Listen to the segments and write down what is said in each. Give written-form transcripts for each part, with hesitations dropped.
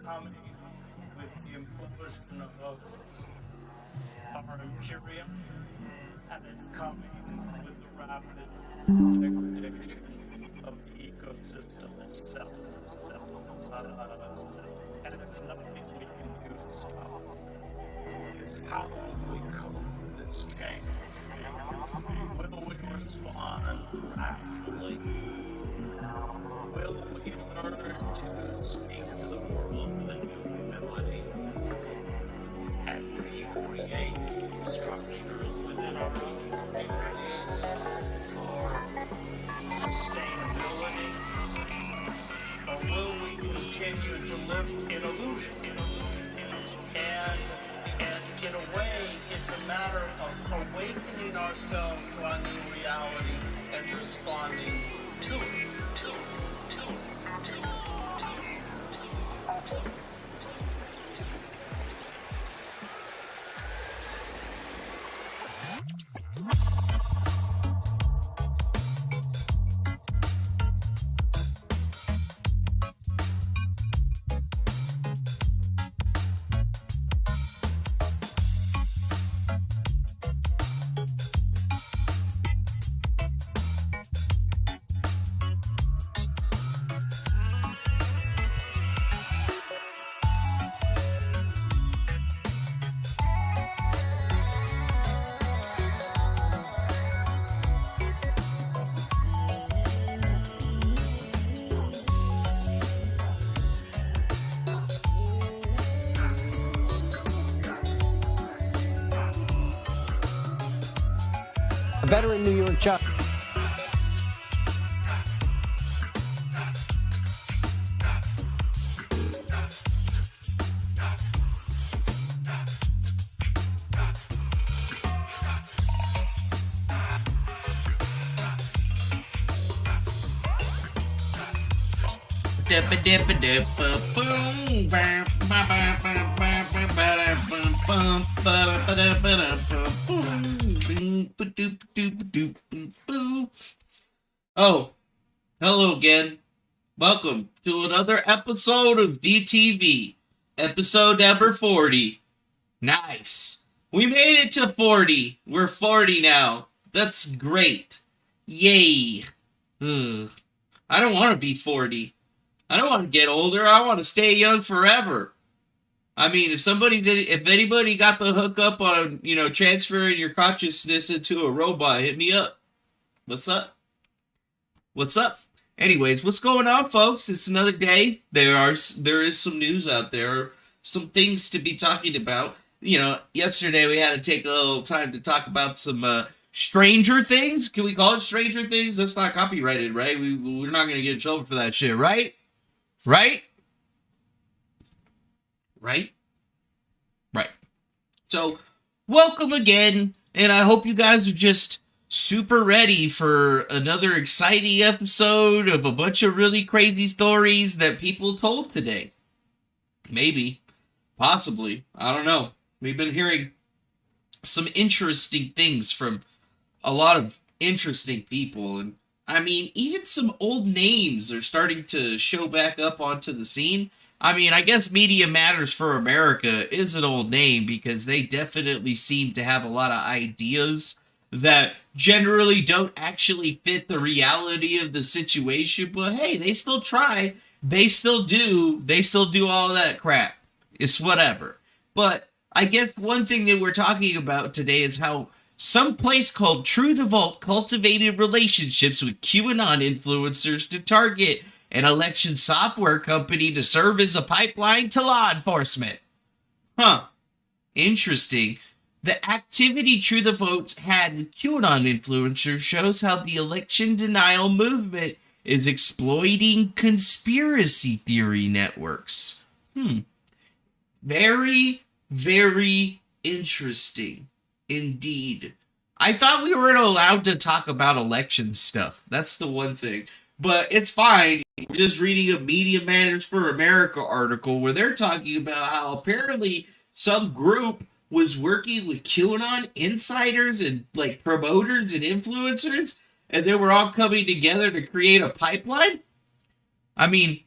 coming with the implosion of our Imperium, and it's coming with the rapid degradation of the ecosystem itself. And there's nothing we can do to stop it. It's how we cope with this change. Will we respond rationally? Will we learn to speak to the world with a new humility and recreate structures within our own communities for sustainability? Or will we continue to live in illusion? And in a way, it's a matter of awakening ourselves to our new reality and responding to it. A veteran New York judge. Oh, hello again. Welcome to another episode of DTV, episode number 40. Nice. We made it to 40. We're 40 now. That's great. Yay. I don't want to be 40. I don't want to get older. I want to stay young forever. I mean, if anybody got the hookup on, transferring your consciousness into a robot, hit me up. What's up? What's up? Anyways, what's going on, folks? It's another day. There is some news out there, some things to be talking about. Yesterday we had to take a little time to talk about some Stranger Things. Can we call it Stranger Things? That's not copyrighted, right? We're not going to get in trouble for that shit, right? Right? So, welcome again, and I hope you guys are just super ready for another exciting episode of a bunch of really crazy stories that people told today. Maybe. Possibly. I don't know. We've been hearing some interesting things from a lot of interesting people, and I mean, even some old names are starting to show back up onto the scene. I mean, I guess Media Matters for America is an old name because they definitely seem to have a lot of ideas that generally don't actually fit the reality of the situation, but hey, they still try. They still do all that crap. It's whatever. But I guess one thing that we're talking about today is how some place called True the Vault cultivated relationships with QAnon influencers to target an election software company to serve as a pipeline to law enforcement. Huh. Interesting. The activity True the Vote had with QAnon influencers shows how the election denial movement is exploiting conspiracy theory networks. Very, very interesting indeed. I thought we weren't allowed to talk about election stuff. That's the one thing. But it's fine. We're just reading a Media Matters for America article where they're talking about how apparently some group was working with QAnon insiders and like promoters and influencers, and they were all coming together to create a pipeline. I mean,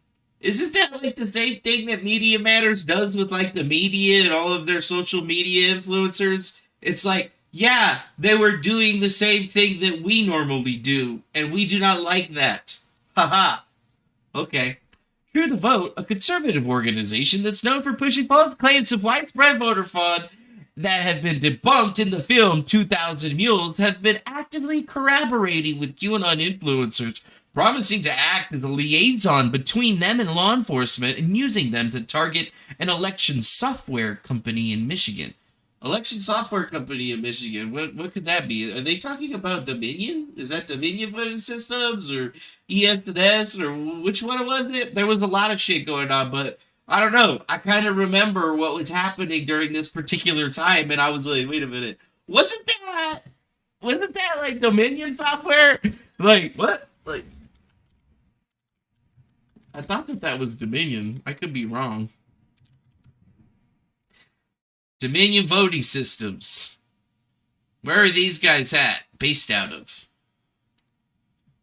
Isn't that like the same thing that Media Matters does with like the media and all of their social media influencers? It's like, yeah, they were doing the same thing that we normally do, and we do not like that. Haha. Okay. True the Vote, a conservative organization that's known for pushing false claims of widespread voter fraud that have been debunked in the film 2000 Mules, have been actively collaborating with QAnon influencers, promising to act as a liaison between them and law enforcement and using them to target an election software company in Michigan. Election software company in Michigan. What could that be? Are they talking about Dominion? Is that Dominion voting systems or ETH or which one was it? There was a lot of shit going on, but I don't know. I kind of remember what was happening during this particular time, and I was like, wait a minute, wasn't that like Dominion software? Like what? Like I thought that was Dominion. I could be wrong. Dominion voting systems. Where are these guys based out of?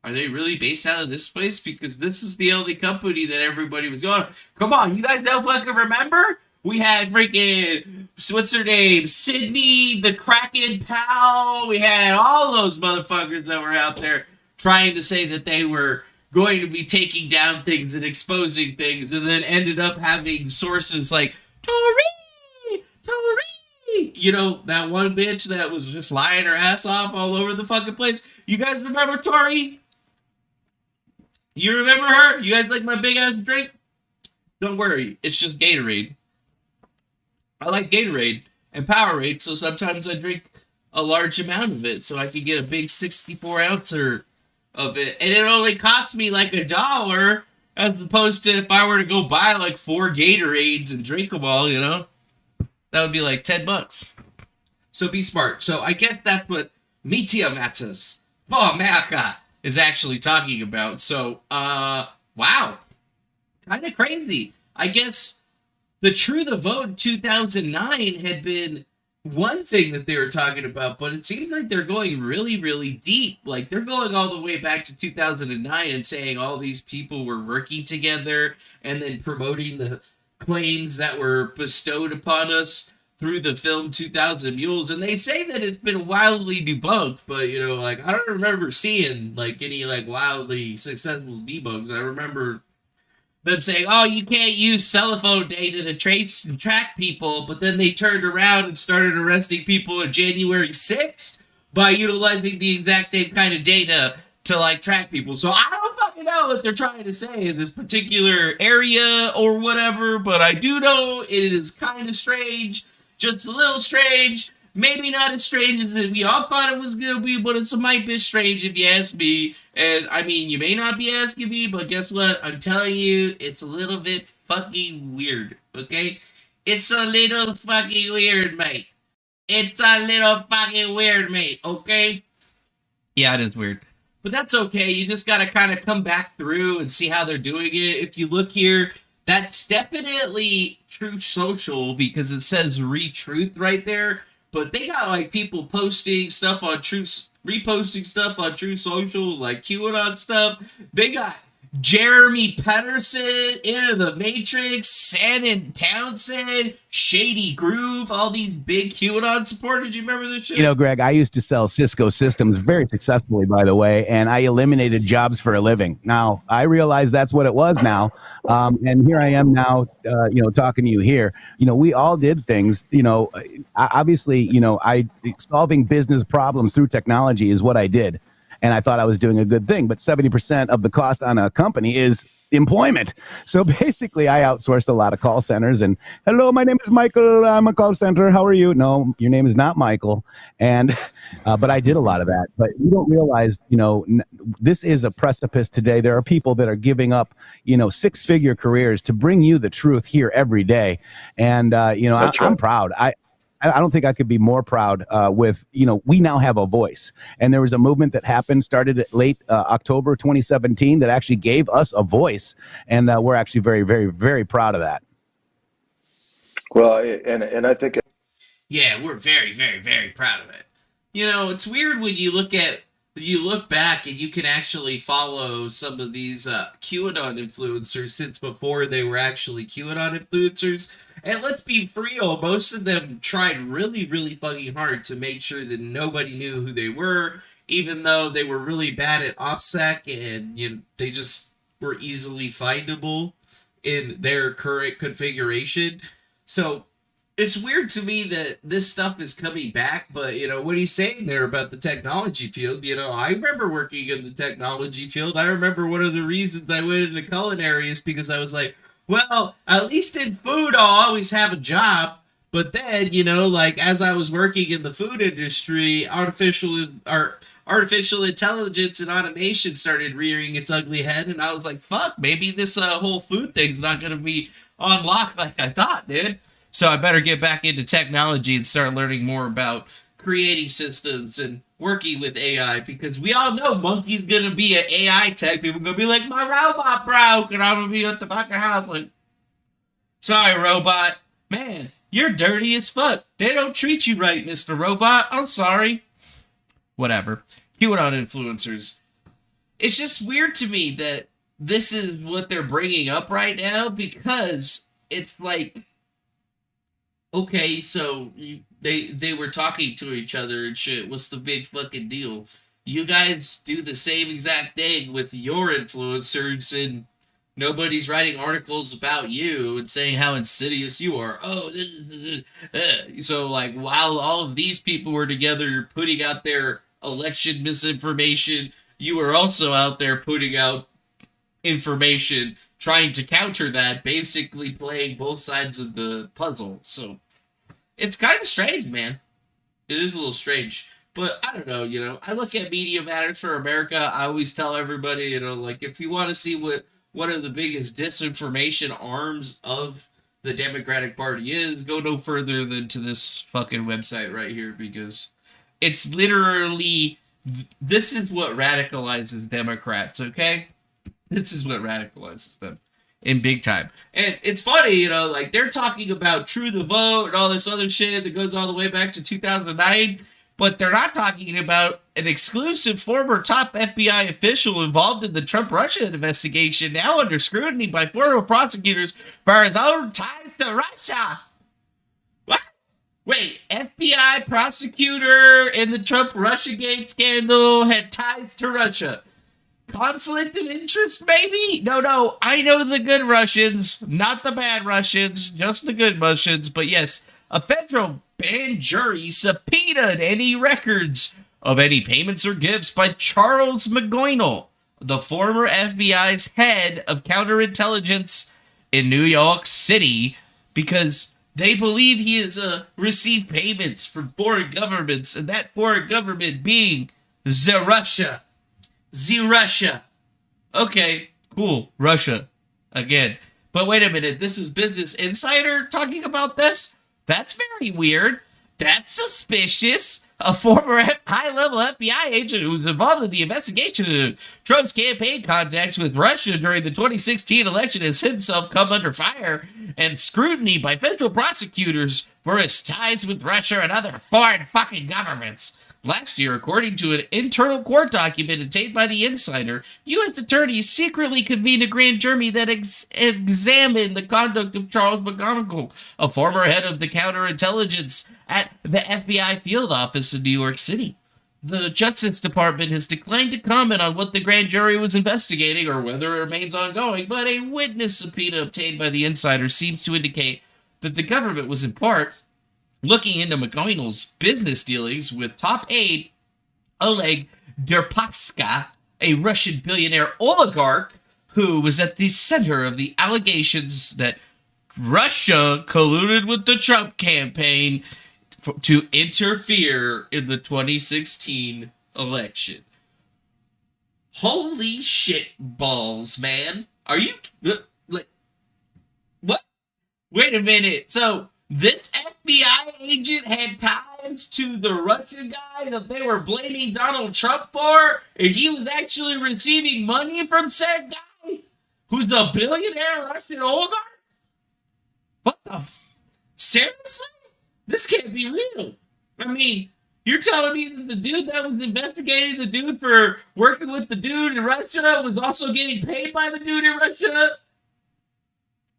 Are they really based out of this place? Because this is the only company that everybody was going, come on, you guys don't fucking remember? We had freaking, what's her name? Sydney, the Kraken pal. We had all those motherfuckers that were out there trying to say that they were going to be taking down things and exposing things, and then ended up having sources like, Tori! You know, that one bitch that was just lying her ass off all over the fucking place. You guys remember Tori? You remember her? You guys like my big ass drink? Don't worry, it's just Gatorade. I like Gatorade and Powerade, so sometimes I drink a large amount of it so I can get a big 64-ouncer of it. And it only costs me like $1 as opposed to if I were to go buy like 4 Gatorades and drink them all, you know? That would be like $10. So be smart. So I guess that's what Media Matters for America is actually talking about. So, wow. Kind of crazy. I guess the True the Vote 2009 had been one thing that they were talking about, but it seems like they're going really, really deep. Like they're going all the way back to 2009 and saying all these people were working together and then promoting the claims that were bestowed upon us through the film 2000 Mules, and they say that it's been wildly debunked, but you know, like I don't remember seeing like any like wildly successful debunks. I remember them saying, oh, you can't use cell phone data to trace and track people, but then they turned around and started arresting people on January 6th by utilizing the exact same kind of data to like track people. So I don't fucking know what they're trying to say in this particular area or whatever, but I do know it is kind of strange, just a little strange. Maybe not as strange as we all thought it was gonna be, but it's a might be strange if you ask me. And I mean, you may not be asking me, but guess what? I'm telling you, it's a little bit fucking weird. Okay, it's a little fucking weird, mate. It's a little fucking weird, mate. Okay. Yeah, it is weird. But that's okay. You just got to kind of come back through and see how they're doing it. If you look here, that's definitely Truth Social because it says Retruth right there. But they got like people posting stuff on Truth, reposting stuff on Truth Social, like QAnon stuff. They got Jeremy Pedersen, Into the Matrix, Shannon Townsend, Shady Groove, all these big QAnon supporters. You remember this shit? You know, Greg, I used to sell Cisco systems very successfully, by the way, and I eliminated jobs for a living. Now, I realize that's what it was now, and here I am now, talking to you here. You know, we all did things, obviously, solving business problems through technology is what I did. And I thought I was doing a good thing, but 70% of the cost on a company is employment. So basically, I outsourced a lot of call centers. And hello, my name is Michael. I'm a call center. How are you? No, your name is not Michael. And but I did a lot of that. But you don't realize, this is a precipice today. There are people that are giving up, 6-figure careers to bring you the truth here every day. And I'm proud. I don't think I could be more proud with, we now have a voice. And there was a movement that happened, started at late October 2017 that actually gave us a voice. And we're actually very, very, very proud of that. Well, and I think... Yeah, we're very, very, very proud of it. It's weird when you look at you look back and you can actually follow some of these QAnon influencers since before they were actually QAnon influencers. And let's be real, most of them tried really, really fucking hard to make sure that nobody knew who they were, even though they were really bad at OPSEC and they just were easily findable in their current configuration. So it's weird to me that this stuff is coming back, but what he's saying there about the technology field, I remember working in the technology field. I remember one of the reasons I went into culinary is because I was like, well, at least in food I'll always have a job. But then, as I was working in the food industry, artificial intelligence and automation started rearing its ugly head, and I was like, fuck, maybe this whole food thing's not going to be on lock like I thought, dude. So I better get back into technology and start learning more about creating systems and working with AI, because we all know Monkey's going to be an AI tech. People are going to be like, my robot broke, and I'm going to be at the fucking house like, sorry, robot. Man, you're dirty as fuck. They don't treat you right, Mr. Robot. I'm sorry. Whatever. QAnon influencers. It's just weird to me that this is what they're bringing up right now, because it's like, okay, so they were talking to each other and shit. What's the big fucking deal? You guys do the same exact thing with your influencers, and nobody's writing articles about you and saying how insidious you are. Oh, so like while all of these people were together putting out their election misinformation, you were also out there putting out information trying to counter that, basically playing both sides of the puzzle. So it's kind of strange, man. It is a little strange. But I don't know, I look at Media Matters for America. I always tell everybody, like, if you want to see what one of the biggest disinformation arms of the Democratic Party is, go no further than to this fucking website right here, because it's literally, this is what radicalizes Democrats, okay? This is what radicalizes them in big time. And it's funny, like they're talking about True the Vote and all this other shit that goes all the way back to 2009, but they're not talking about an exclusive former top FBI official involved in the Trump-Russia investigation, now under scrutiny by federal prosecutors for his own ties to Russia. What? Wait, FBI prosecutor in the Trump-Russiagate scandal had ties to Russia. Conflict of interest, maybe? No, I know the good Russians, not the bad Russians, just the good Russians. But yes, a federal grand jury subpoenaed any records of any payments or gifts by Charles McGoynall, the former FBI's head of counterintelligence in New York City, because they believe he has received payments from foreign governments, and that foreign government being Russia. Russia. Okay, cool. Russia. Again. But wait a minute. This is Business Insider talking about this? That's very weird. That's suspicious. A former high-level FBI agent who was involved in the investigation of Trump's campaign contacts with Russia during the 2016 election has himself come under fire and scrutiny by federal prosecutors for his ties with Russia and other foreign fucking governments. Last year, according to an internal court document obtained by the Insider, U.S. attorneys secretly convened a grand jury that examined the conduct of Charles McGonigal, a former head of the counterintelligence at the FBI field office in New York City. The Justice Department has declined to comment on what the grand jury was investigating or whether it remains ongoing, but a witness subpoena obtained by the Insider seems to indicate that the government was in part looking into McGonigal's business dealings with top aide Oleg Deripaska, a Russian billionaire oligarch who was at the center of the allegations that Russia colluded with the Trump campaign to interfere in the 2016 election. Holy shit balls, man. Are you... like, what? Wait a minute. So this FBI agent had ties to the Russian guy that they were blaming Donald Trump for, and he was actually receiving money from said guy, who's the billionaire Russian oligarch? What the seriously? This can't be real. I mean, You're telling me that the dude that was investigating the dude for working with the dude in Russia was also getting paid by the dude in Russia?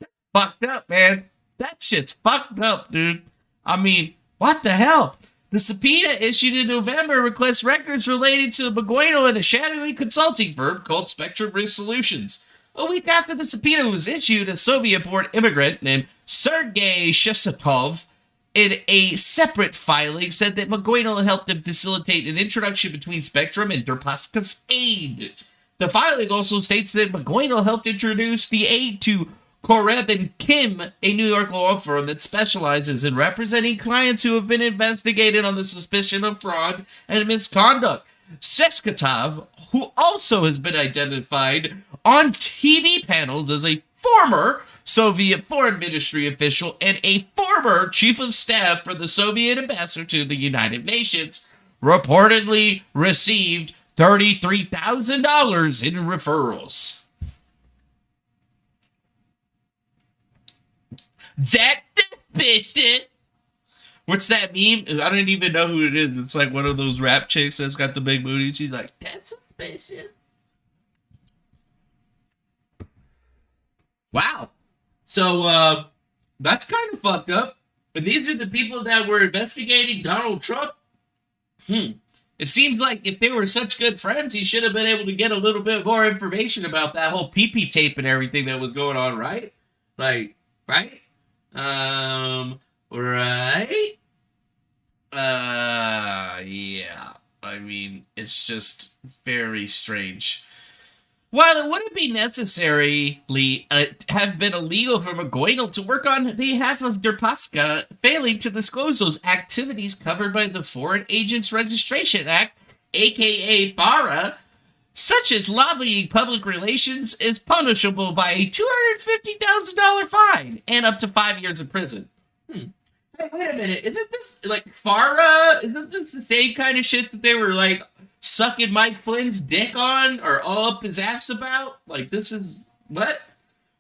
That's fucked up, man. That shit's fucked up, dude. I mean, what the hell? The subpoena issued in November requests records related to Bugueno and a shadowy consulting firm called Spectrum Risk Solutions. A week after the subpoena was issued, a Soviet-born immigrant named Sergei Shesapov in a separate filing said that Bugueno helped him facilitate an introduction between Spectrum and Deripaska's aid. The filing also states that Bugueno helped introduce the aid to Koreb and Kim, a New York law firm that specializes in representing clients who have been investigated on the suspicion of fraud and misconduct. Sheskatov, who also has been identified on TV panels as a former Soviet foreign ministry official and a former chief of staff for the Soviet ambassador to the United Nations, reportedly received $33,000 in referrals. That's suspicious. What's that meme? I don't even know who it is. It's like one of those rap chicks that's got the big booty. She's like, that's suspicious. Wow. So, that's kind of fucked up. And these are the people that were investigating Donald Trump. It seems like if they were such good friends, he should have been able to get a little bit more information about that whole pee-pee tape and everything that was going on, right? Like, right? Right? Yeah. I mean, it's just very strange. While it wouldn't be necessarily have been illegal for Bugueno to work on behalf of Deripaska, failing to disclose those activities covered by the Foreign Agents Registration Act, aka FARA, such as lobbying public relations, is punishable by a $250,000 fine and up to 5 years in prison. Hey, wait a minute. Isn't this, like, FARA? Isn't this the same kind of shit that they were, like, sucking Mike Flynn's dick on or all up his ass about? Like, this is, what?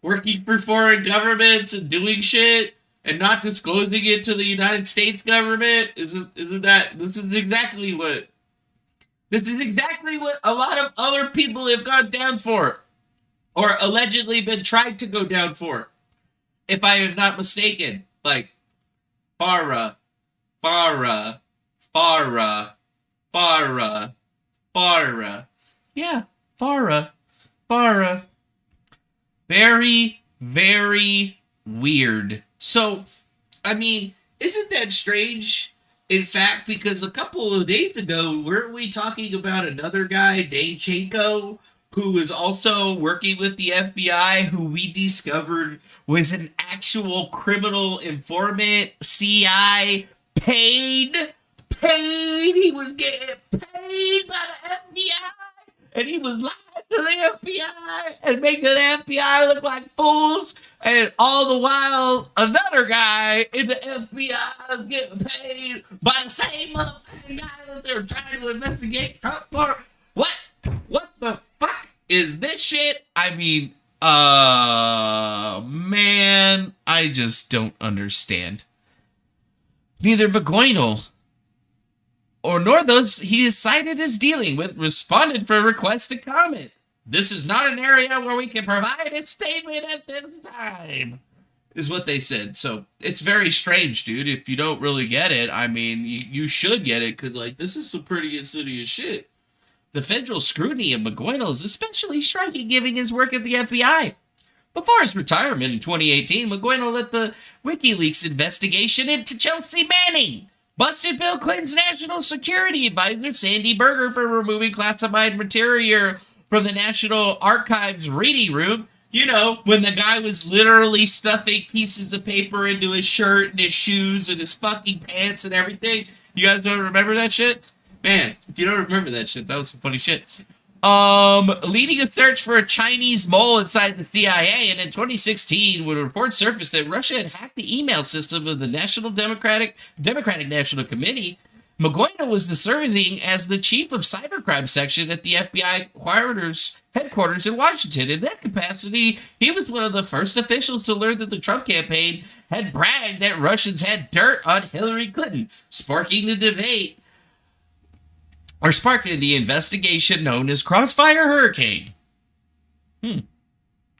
Working for foreign governments and doing shit and not disclosing it to the United States government? Isn't that, this is exactly what a lot of other people have gone down for, or allegedly been trying to go down for, if I am not mistaken. Like, FARA. Yeah, FARA. Very, very weird. So, I mean, isn't that strange? In fact, because a couple of days ago, weren't we talking about another guy, Danchenko, who was also working with the FBI, who we discovered was an actual criminal informant, CI, paid. He was getting paid by the FBI, and he was lying to the FBI and making the FBI look like fools, and all the while, another guy in the FBI is getting paid by the same motherfucking guy that they're trying to investigate Trump for. What the fuck is this shit? I mean, man, I just don't understand. Neither Bugueno nor those he is cited as dealing with responded for a request to comment. This is not an area where we can provide a statement at this time, is what they said. So it's very strange, dude. If you don't really get it, I mean, you should get it, because, like, this is some pretty insidious shit. The federal scrutiny of Bugueno is especially striking given his work at the FBI. Before his retirement in 2018, Bugueno led the WikiLeaks investigation into Chelsea Manning, busted Bill Clinton's national security advisor Sandy Berger for removing classified material from the National Archives reading room. You know, when the guy was literally stuffing pieces of paper into his shirt and his shoes and his fucking pants and everything. You guys don't remember that shit? Man, if you don't remember that shit, that was some funny shit. Leading a search for a Chinese mole inside the CIA, and in 2016, when reports surfaced that Russia had hacked the email system of the Democratic National Committee, Bugueno was serving as the chief of cybercrime section at the FBI headquarters in Washington. In that capacity, he was one of the first officials to learn that the Trump campaign had bragged that Russians had dirt on Hillary Clinton, sparking the debate are sparking the investigation known as Crossfire Hurricane.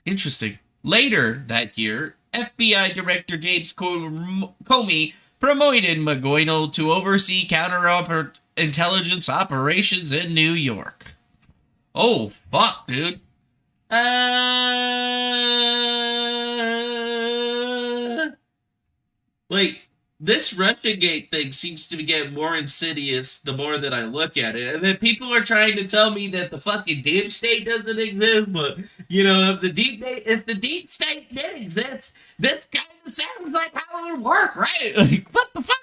Interesting. Later that year, FBI Director James Comey promoted McGoynell to oversee counterintelligence operations in New York. Oh, fuck, dude. Like, this Russiagate thing seems to get more insidious the more that I look at it. And then people are trying to tell me that the fucking deep state doesn't exist, but, you know, if the deep state did exist, this kind of sounds like how it would work, right? Like, what the fuck?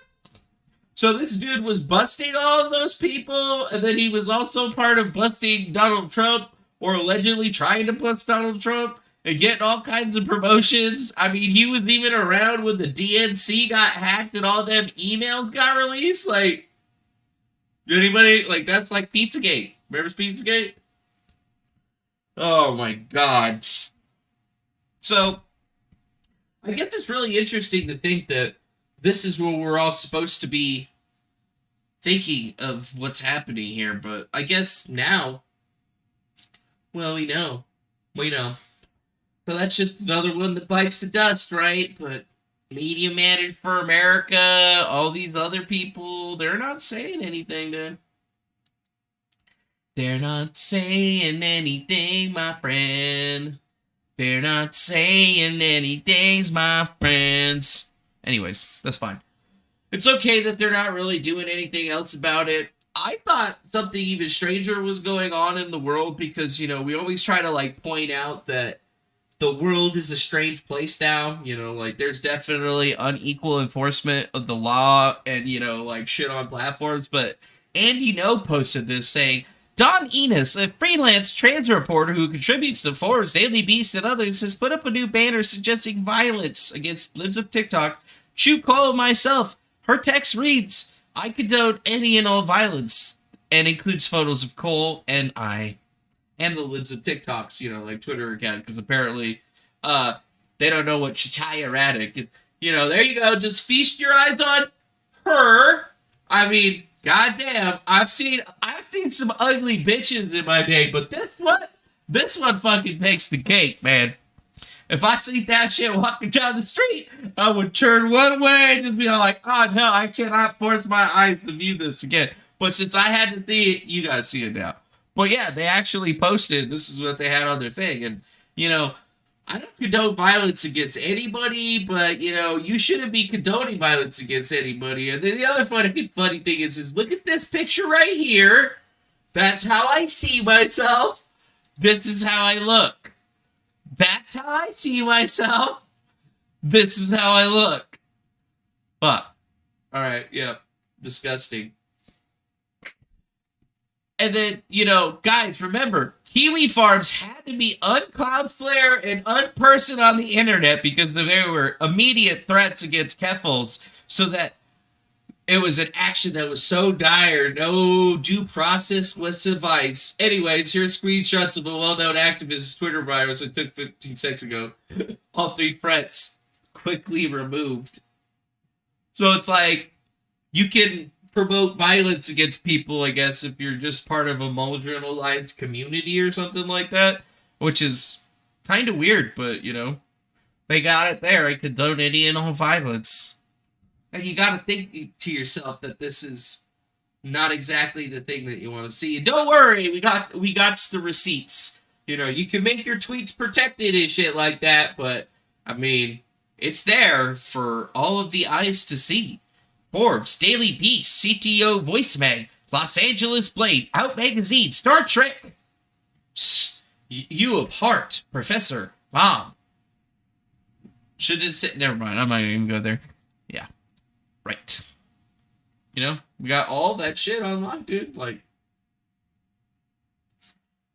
So this dude was busting all of those people, and then he was also part of busting Donald Trump, or allegedly trying to bust Donald Trump, and getting all kinds of promotions. I mean, he was even around when the DNC got hacked and all them emails got released. Like, anybody, like, that's like Pizzagate. Remember Pizzagate? Oh my God. So, I guess it's really interesting to think that this is what we're all supposed to be thinking of what's happening here, but I guess now, well, we know. So that's just another one that bites the dust, right? But Media Matters for America, all these other people, they're not saying anything, dude. They're not saying anything, my friend. They're not saying anything, my friends. Anyways, that's fine. It's okay that they're not really doing anything else about it. I thought something even stranger was going on in the world because, you know, we always try to, like, point out that the world is a strange place now. You know, like, there's definitely unequal enforcement of the law and, you know, like, shit on platforms. But Andy No posted this saying, Don Enos, a freelance trans reporter who contributes to Forbes, Daily Beast, and others, has put up a new banner suggesting violence against libs of TikTok. Chu Cole myself. Her text reads, I condone any and all violence, and includes photos of Cole and I, and the libs of TikTok's, you know, like Twitter account, because apparently, they don't know what Shataya Raddick. You know, there you go. Just feast your eyes on her. I mean, goddamn, I've seen some ugly bitches in my day, but this one fucking takes the cake, man. If I see that shit walking down the street, I would turn one way and just be like, oh no, I cannot force my eyes to view this again. But since I had to see it, you guys see it now. But yeah, they actually posted, this is what they had on their thing. And, you know, I don't condone violence against anybody, but, you know, you shouldn't be condoning violence against anybody. And then the other funny thing is look at this picture right here. That's how I see myself. This is how I look. That's how I see myself. This is how I look. Fuck. Alright, yeah. Disgusting. And then, you know, guys, remember, Kiwi Farms had to be un-Cloudflare and un-person on the internet because there were immediate threats against Keffels, so that it was an action that was so dire, no due process was sufficed. Anyways, here's screenshots of a well-known activist's Twitter bios I took 15 seconds ago. All 3 threats quickly removed. So it's like, you can promote violence against people, I guess, if you're just part of a marginalized community or something like that, which is kind of weird, but, you know, they got it there. I condone any and all violence. And you got to think to yourself that this is not exactly the thing that you want to see. And don't worry, we got the receipts. You know, you can make your tweets protected and shit like that, but, I mean, it's there for all of the eyes to see. Forbes, Daily Beast, CTO Voice Mag, Los Angeles Blade, Out Magazine, Star Trek. You of Heart, Professor, Mom. Shouldn't sit. Never mind. I'm not even go there. Yeah. Right. You know, we got all that shit online, dude. Like,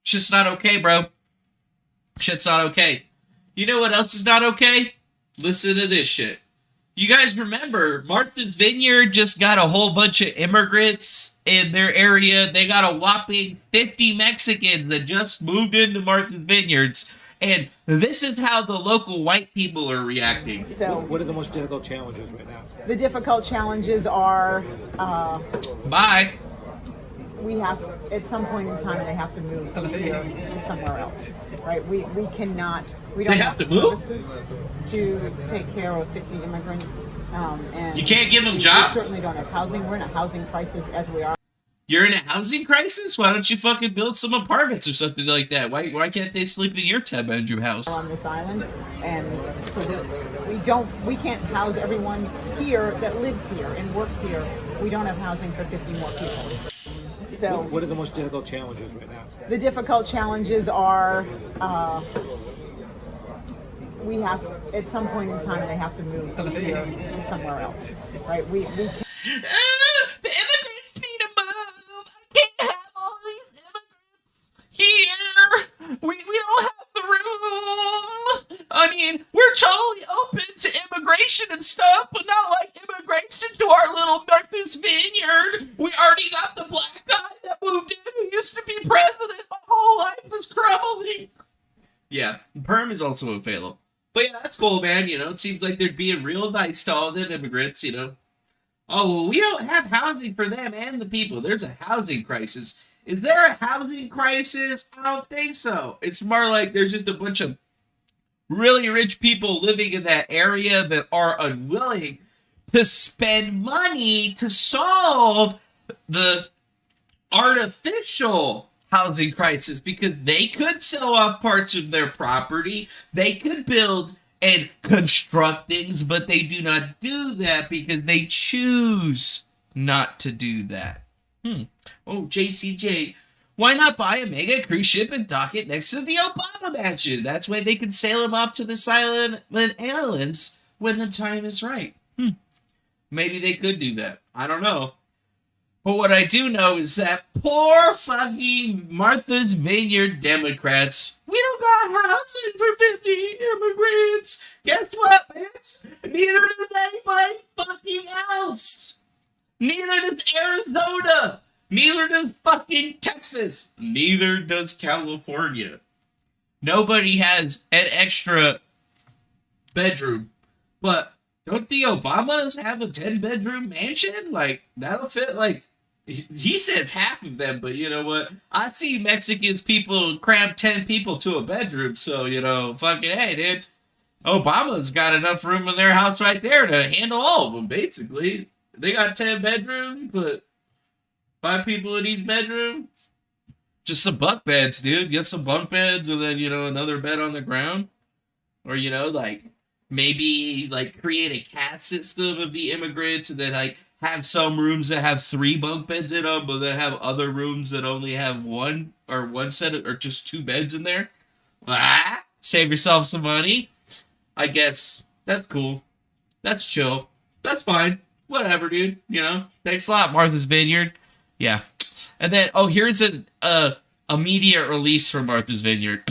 shit's not okay, bro. Shit's not okay. You know what else is not okay? Listen to this shit. You guys remember, Martha's Vineyard just got a whole bunch of immigrants in their area. They got a whopping 50 Mexicans that just moved into Martha's Vineyards. And this is how the local white people are reacting. So, what are the most difficult challenges right now? The difficult challenges are Bye. we have, at some point in time, they have to move from here to somewhere else, right? We cannot, we don't They have to move? services to take care of 50 immigrants. And You can't give them we jobs? certainly don't have housing. We're in a housing crisis as we are. You're in a housing crisis? Why don't you fucking build some apartments or something like that? Why can't they sleep in your 10-bedroom house? On this island, and so that we can't house everyone here that lives here and works here. We don't have housing for 50 more people. So What are the most difficult challenges right now? the difficult challenges are we have, at some point in time, they have to move from here to somewhere else, right? We can't. The immigrants need to move. I can't have all these immigrants here. We don't have the room. I mean, we're totally open to immigration and stuff, but not like immigration to our little Martha's Vineyard. We already got the black guy that moved in who used to be president. My whole life is crumbling. Yeah, perm is also available. But yeah, that's cool, man. You know, it seems like they're being real nice to all them immigrants, you know. Oh, well, we don't have housing for them and the people. There's a housing crisis. Is there a housing crisis? I don't think so. It's more like there's just a bunch of really rich people living in that area that are unwilling to spend money to solve the artificial housing crisis, because they could sell off parts of their property, they could build and construct things, but they do not do that because they choose not to do that. Oh, JCJ, why not buy a mega cruise ship and dock it next to the Obama mansion? That's why they can sail them off to this island islands when the time is right. Maybe they could do that. I don't know. But what I do know is that poor fucking Martha's Vineyard Democrats, we don't got housing for 50 immigrants. Guess what, bitch? Neither does anybody fucking else. Neither does Arizona. Neither does fucking Texas. Neither does California. Nobody has an extra bedroom. But don't the Obamas have a 10-bedroom mansion? Like, that'll fit, like, he says half of them, but you know what? I see Mexicans people cram 10 people to a bedroom, so, you know, fucking hey, dude. Obama's got enough room in their house right there to handle all of them, basically. They got 10 bedrooms, you put 5 people in each bedroom. Just some bunk beds, dude. Get some bunk beds and then, you know, another bed on the ground. Or, you know, like, maybe, like, create a caste system of the immigrants and then, like, have some rooms that have 3 bunk beds in them, but then have other rooms that only have one set of, or just 2 beds in there. Save yourself some money. I guess that's cool. That's chill. That's fine. Whatever, dude. You know, thanks a lot, Martha's Vineyard. Yeah. And then, oh, here's an immediate release from Martha's Vineyard.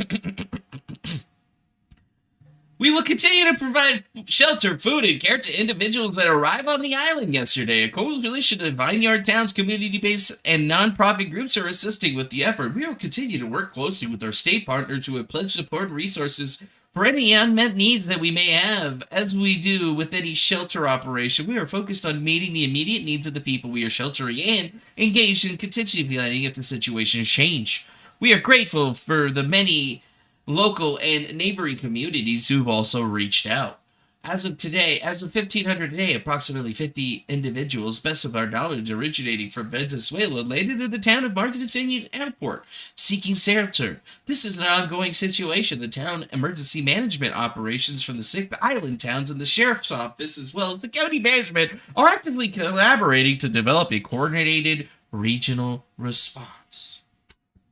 We will continue to provide shelter, food, and care to individuals that arrive on the island yesterday. A coalition of Vineyard Town's community-based and non-profit groups are assisting with the effort. We will continue to work closely with our state partners who have pledged support and resources for any unmet needs that we may have. As we do with any shelter operation, we are focused on meeting the immediate needs of the people we are sheltering and engaged in contingency planning if the situations change. We are grateful for the many local and neighboring communities who've also reached out. As of 1500 today, approximately 50 individuals, best of our knowledge, originating from Venezuela, landed in the town of Martha's Vineyard Airport, seeking shelter. This is an ongoing situation. The town emergency management operations from the 6 island towns and the sheriff's office, as well as the county management, are actively collaborating to develop a coordinated regional response.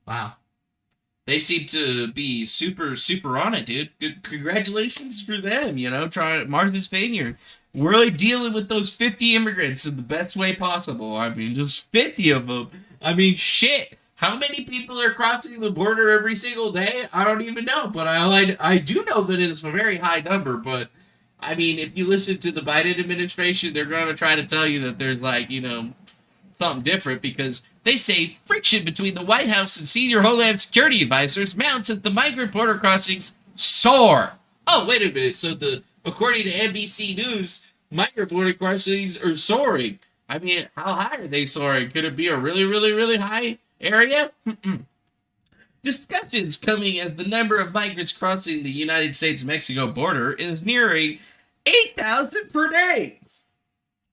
Wow. They seem to be super, super on it, dude. Good, congratulations for them, you know, trying Martha's Vineyard. We're really dealing with those 50 immigrants in the best way possible. I mean, just 50 of them. I mean, shit. How many people are crossing the border every single day? I don't even know, but I do know that it is a very high number, but I mean, if you listen to the Biden administration, they're going to try to tell you that there's like, you know, something different because they say friction between the White House and senior Homeland Security advisors mounts as the migrant border crossings soar. Oh, wait a minute. So according to NBC News, migrant border crossings are soaring. I mean, how high are they soaring? Could it be a really, really, really high area? Discussions coming as the number of migrants crossing the United States-Mexico border is nearing 8,000 per day,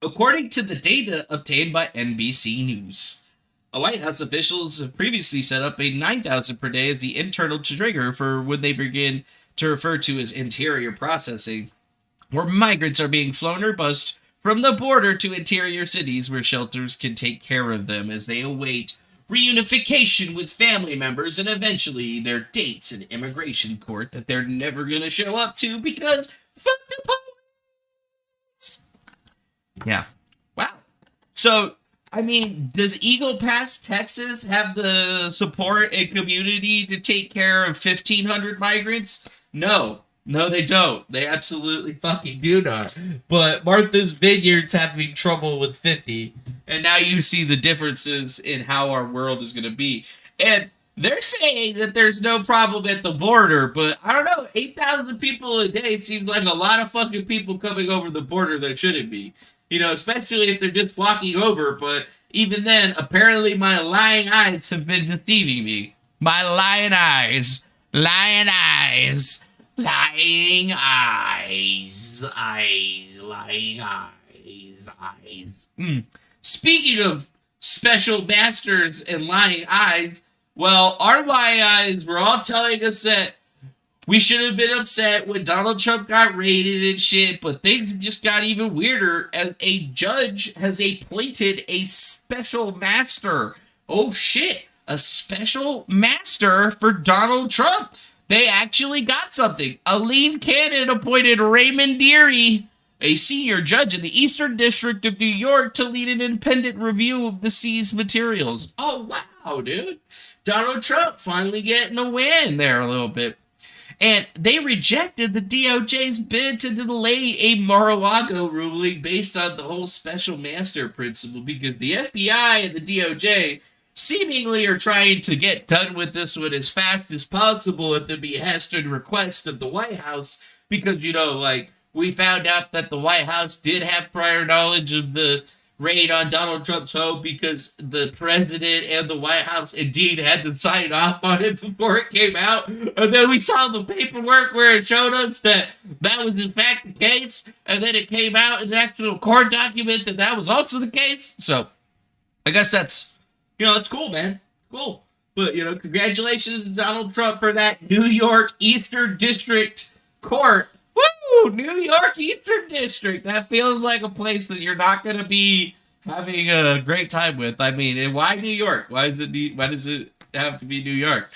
according to the data obtained by NBC News. White House officials have previously set up a 9,000 per day as the internal trigger for when they begin to refer to as interior processing, where migrants are being flown or bused from the border to interior cities where shelters can take care of them as they await reunification with family members and eventually their dates in immigration court that they're never going to show up to because fuck the police. Yeah. Wow. So, I mean, does Eagle Pass, Texas have the support and community to take care of 1,500 migrants? No. No, they don't. They absolutely fucking do not. But Martha's Vineyard's having trouble with 50. And now you see the differences in how our world is going to be. And they're saying that there's no problem at the border, but I don't know, 8,000 people a day seems like a lot of fucking people coming over the border that shouldn't be. You know, especially if they're just walking over, but even then, apparently my lying eyes have been deceiving me. My lying eyes. Lying eyes. Lying eyes. Eyes. Lying eyes. Eyes. Speaking of special masters and lying eyes, well, our lying eyes were all telling us that we should have been upset when Donald Trump got raided and shit, but things just got even weirder as a judge has appointed a special master. Oh shit, a special master for Donald Trump. They actually got something. Aline Cannon appointed Raymond Deary, a senior judge in the Eastern District of New York, to lead an independent review of the seized materials. Oh, wow, dude. Donald Trump finally getting a win there a little bit. And they rejected the DOJ's bid to delay a Mar-a-Lago ruling based on the whole special master principle because the FBI and the DOJ seemingly are trying to get done with this one as fast as possible at the behest and request of the White House because, you know, like, we found out that the White House did have prior knowledge of the raid on Donald Trump's home because the president and the White House indeed had to sign off on it before it came out. And then we saw the paperwork where it showed us that that was in fact the case. And then it came out in an actual court document that that was also the case. So I guess that's, you know, it's cool, man. Cool. But, you know, congratulations to Donald Trump for that New York Eastern District Court. Woo! New York Eastern District. That feels like a place that you're not going to be having a great time with. I mean, and why New York? Why does it have to be New York?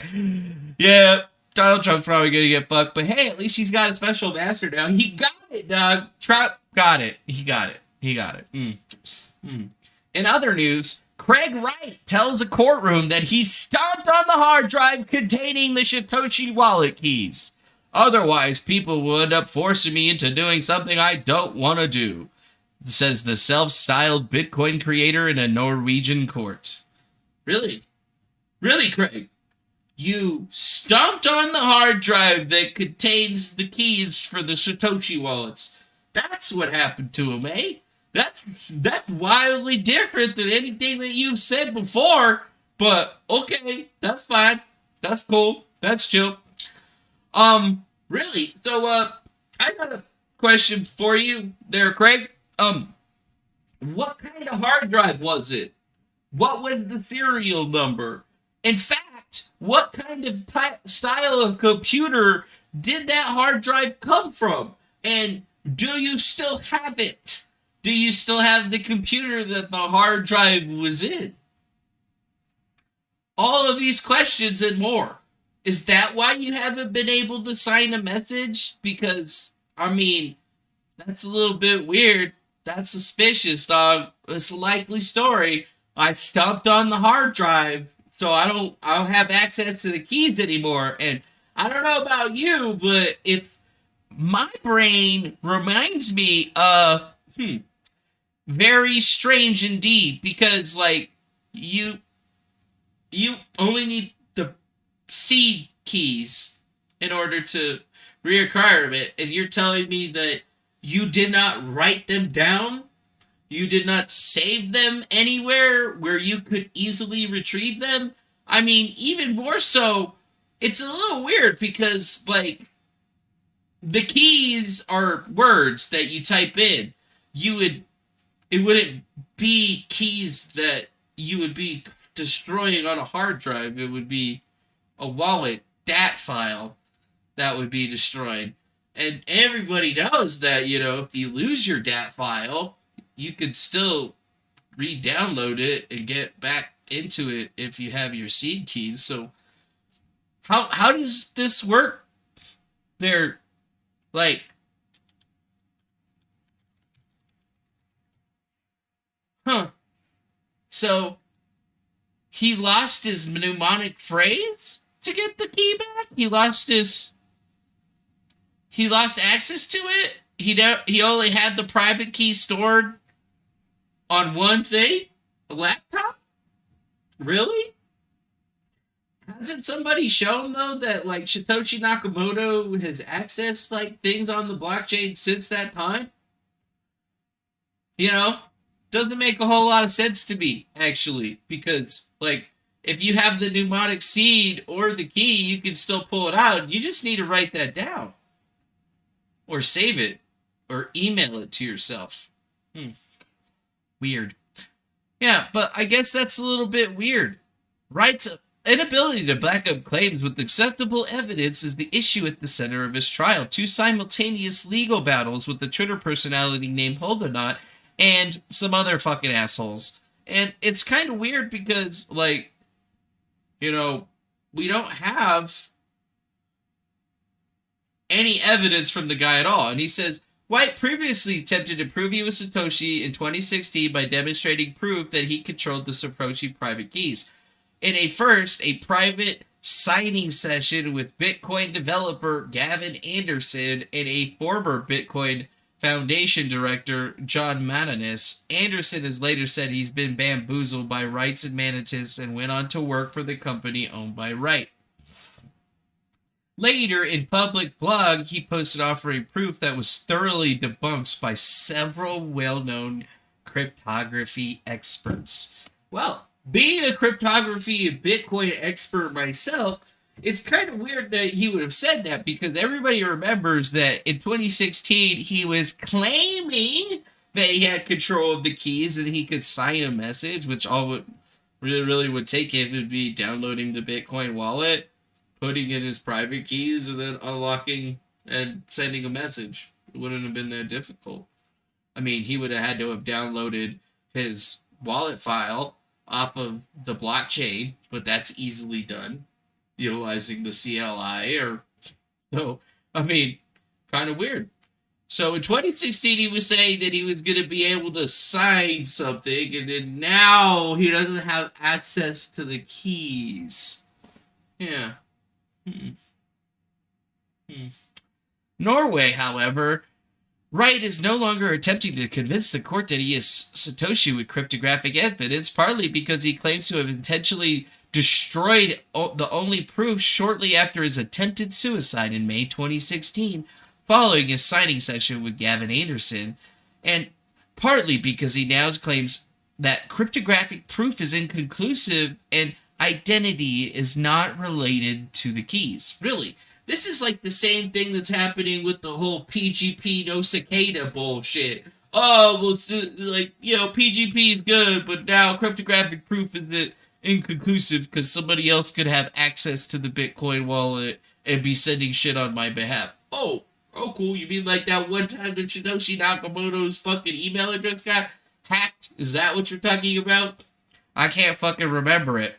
Yeah, Donald Trump's probably going to get fucked, but hey, at least he's got a special master now. He got it, dog. Trump got it. He got it. In other news, Craig Wright tells a courtroom that he stomped on the hard drive containing the Satoshi wallet keys. Otherwise, people will end up forcing me into doing something I don't want to do, says the self-styled Bitcoin creator in a Norwegian court. Really? Really, Craig? You stomped on the hard drive that contains the keys for the Satoshi wallets. That's what happened to him, eh? That's wildly different than anything that you've said before, but okay, that's fine. That's cool. That's chill. Really? So, I got a question for you there, Craig. What kind of hard drive was it? What was the serial number? In fact, what kind of style of computer did that hard drive come from? And do you still have it? Do you still have the computer that the hard drive was in? All of these questions and more. Is that why you haven't been able to sign a message? Because, I mean, that's a little bit weird. That's suspicious, dog. It's a likely story. I stomped on the hard drive, so I don't have access to the keys anymore. And I don't know about you, but if my brain reminds me, very strange indeed. Because, like, you only need the seed keys in order to reacquire it, and you're telling me that you did not write them down? You did not save them anywhere where you could easily retrieve them. I mean, even more so, it's a little weird because, like, the keys are words that you type in. It wouldn't be keys that you would be destroying on a hard drive. It would be a wallet DAT file that would be destroyed. And everybody knows that, if you lose your DAT file, you could still re-download it and get back into it if you have your seed keys. So how does this work? They're like, so he lost his mnemonic phrase to get the key back? He lost access to it? He only had the private key stored on one thing? A laptop? Really? Hasn't somebody shown, though, that, like, Satoshi Nakamoto has accessed, like, things on the blockchain since that time? Doesn't make a whole lot of sense to me, actually, because, like, if you have the mnemonic seed or the key, you can still pull it out. You just need to write that down. Or save it. Or email it to yourself. Weird. Yeah, but I guess that's a little bit weird. Wright's inability to back up claims with acceptable evidence is the issue at the center of his trial. Two simultaneous legal battles with the Twitter personality named Holdenot and some other fucking assholes. And it's kind of weird because, like, we don't have any evidence from the guy at all. And he says, Wright previously attempted to prove he was Satoshi in 2016 by demonstrating proof that he controlled the Satoshi private keys. In a private signing session with Bitcoin developer Gavin Anderson and a former Bitcoin Foundation director John Mananis, Anderson has later said he's been bamboozled by Wrights and Manatis and went on to work for the company owned by Wright. Later, in public blog, he posted offering proof that was thoroughly debunked by several well-known cryptography experts. Well, being a cryptography and Bitcoin expert myself, it's kind of weird that he would have said that because everybody remembers that in 2016 he was claiming that he had control of the keys and he could sign a message, which all it really would take him would be downloading the Bitcoin wallet, putting in his private keys, and then unlocking and sending a message. It wouldn't have been that difficult. I mean, he would have had to have downloaded his wallet file off of the blockchain, but that's easily done utilizing the CLI kind of weird. So in 2016, he was saying that he was going to be able to sign something, and then now he doesn't have access to the keys. Yeah. Norway, however, Wright is no longer attempting to convince the court that he is Satoshi with cryptographic evidence, partly because he claims to have intentionally destroyed the only proof shortly after his attempted suicide in May 2016, following his signing session with Gavin Anderson, and partly because he now claims that cryptographic proof is inconclusive and identity is not related to the keys. Really, this is like the same thing that's happening with the whole PGP no cicada bullshit. Oh, well, PGP is good, but now cryptographic proof is inconclusive because somebody else could have access to the Bitcoin wallet and be sending shit on my behalf. Oh, cool. You mean like that one time that Satoshi Nakamoto's fucking email address got hacked? Is that what you're talking about? I can't fucking remember it.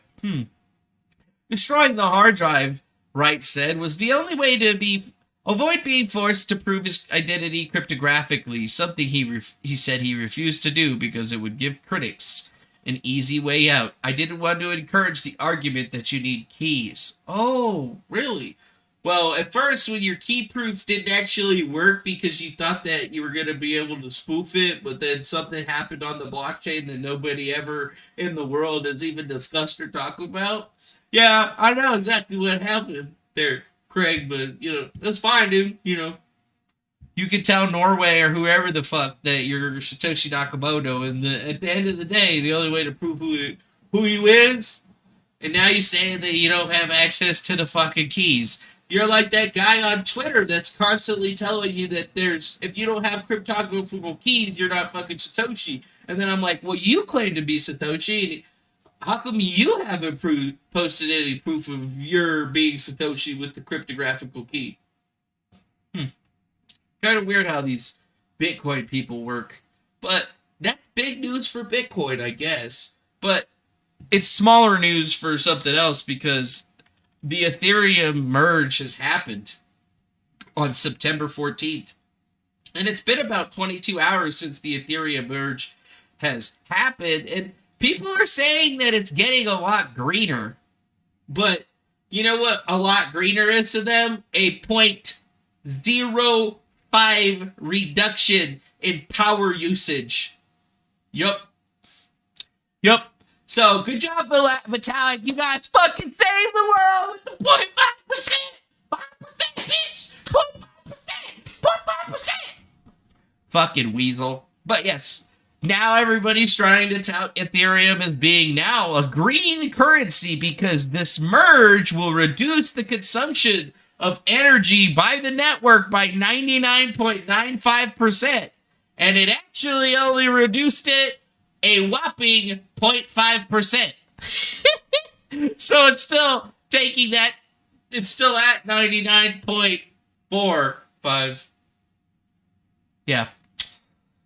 Destroying the hard drive, Wright said, was the only way to avoid being forced to prove his identity cryptographically, something he said he refused to do because it would give critics an easy way out. I didn't want to encourage the argument that you need keys. Oh, really? Well, at first, when your key proof didn't actually work because you thought that you were going to be able to spoof it, but then something happened on the blockchain that nobody ever in the world has even discussed or talked about. Yeah, I know exactly what happened there, Craig, but, that's fine, dude, You could tell Norway or whoever the fuck that you're Satoshi Nakamoto, and at the end of the day, the only way to prove who he is, and now you're saying that you don't have access to the fucking keys. You're like that guy on Twitter that's constantly telling you that if you don't have cryptographical keys, you're not fucking Satoshi. And then I'm like, well, you claim to be Satoshi, and how come you haven't posted any proof of your being Satoshi with the cryptographical key? Kind of weird how these Bitcoin people work. But that's big news for Bitcoin, I guess. But it's smaller news for something else because the Ethereum merge has happened on September 14th. And it's been about 22 hours since the Ethereum merge has happened. And people are saying that it's getting a lot greener. But you know what a lot greener is to them? A 0.05 reduction in power usage. Yup. So, good job, Vitalik. You guys fucking saved the world with the 0.5%. 5%, bitch. 0.5%. Fucking weasel. But yes, now everybody's trying to tout Ethereum as being now a green currency because this merge will reduce the consumption of energy by the network by 99.95%. And it actually only reduced it a whopping 0.5%. So it's still taking that, it's still at 99.45. Yeah.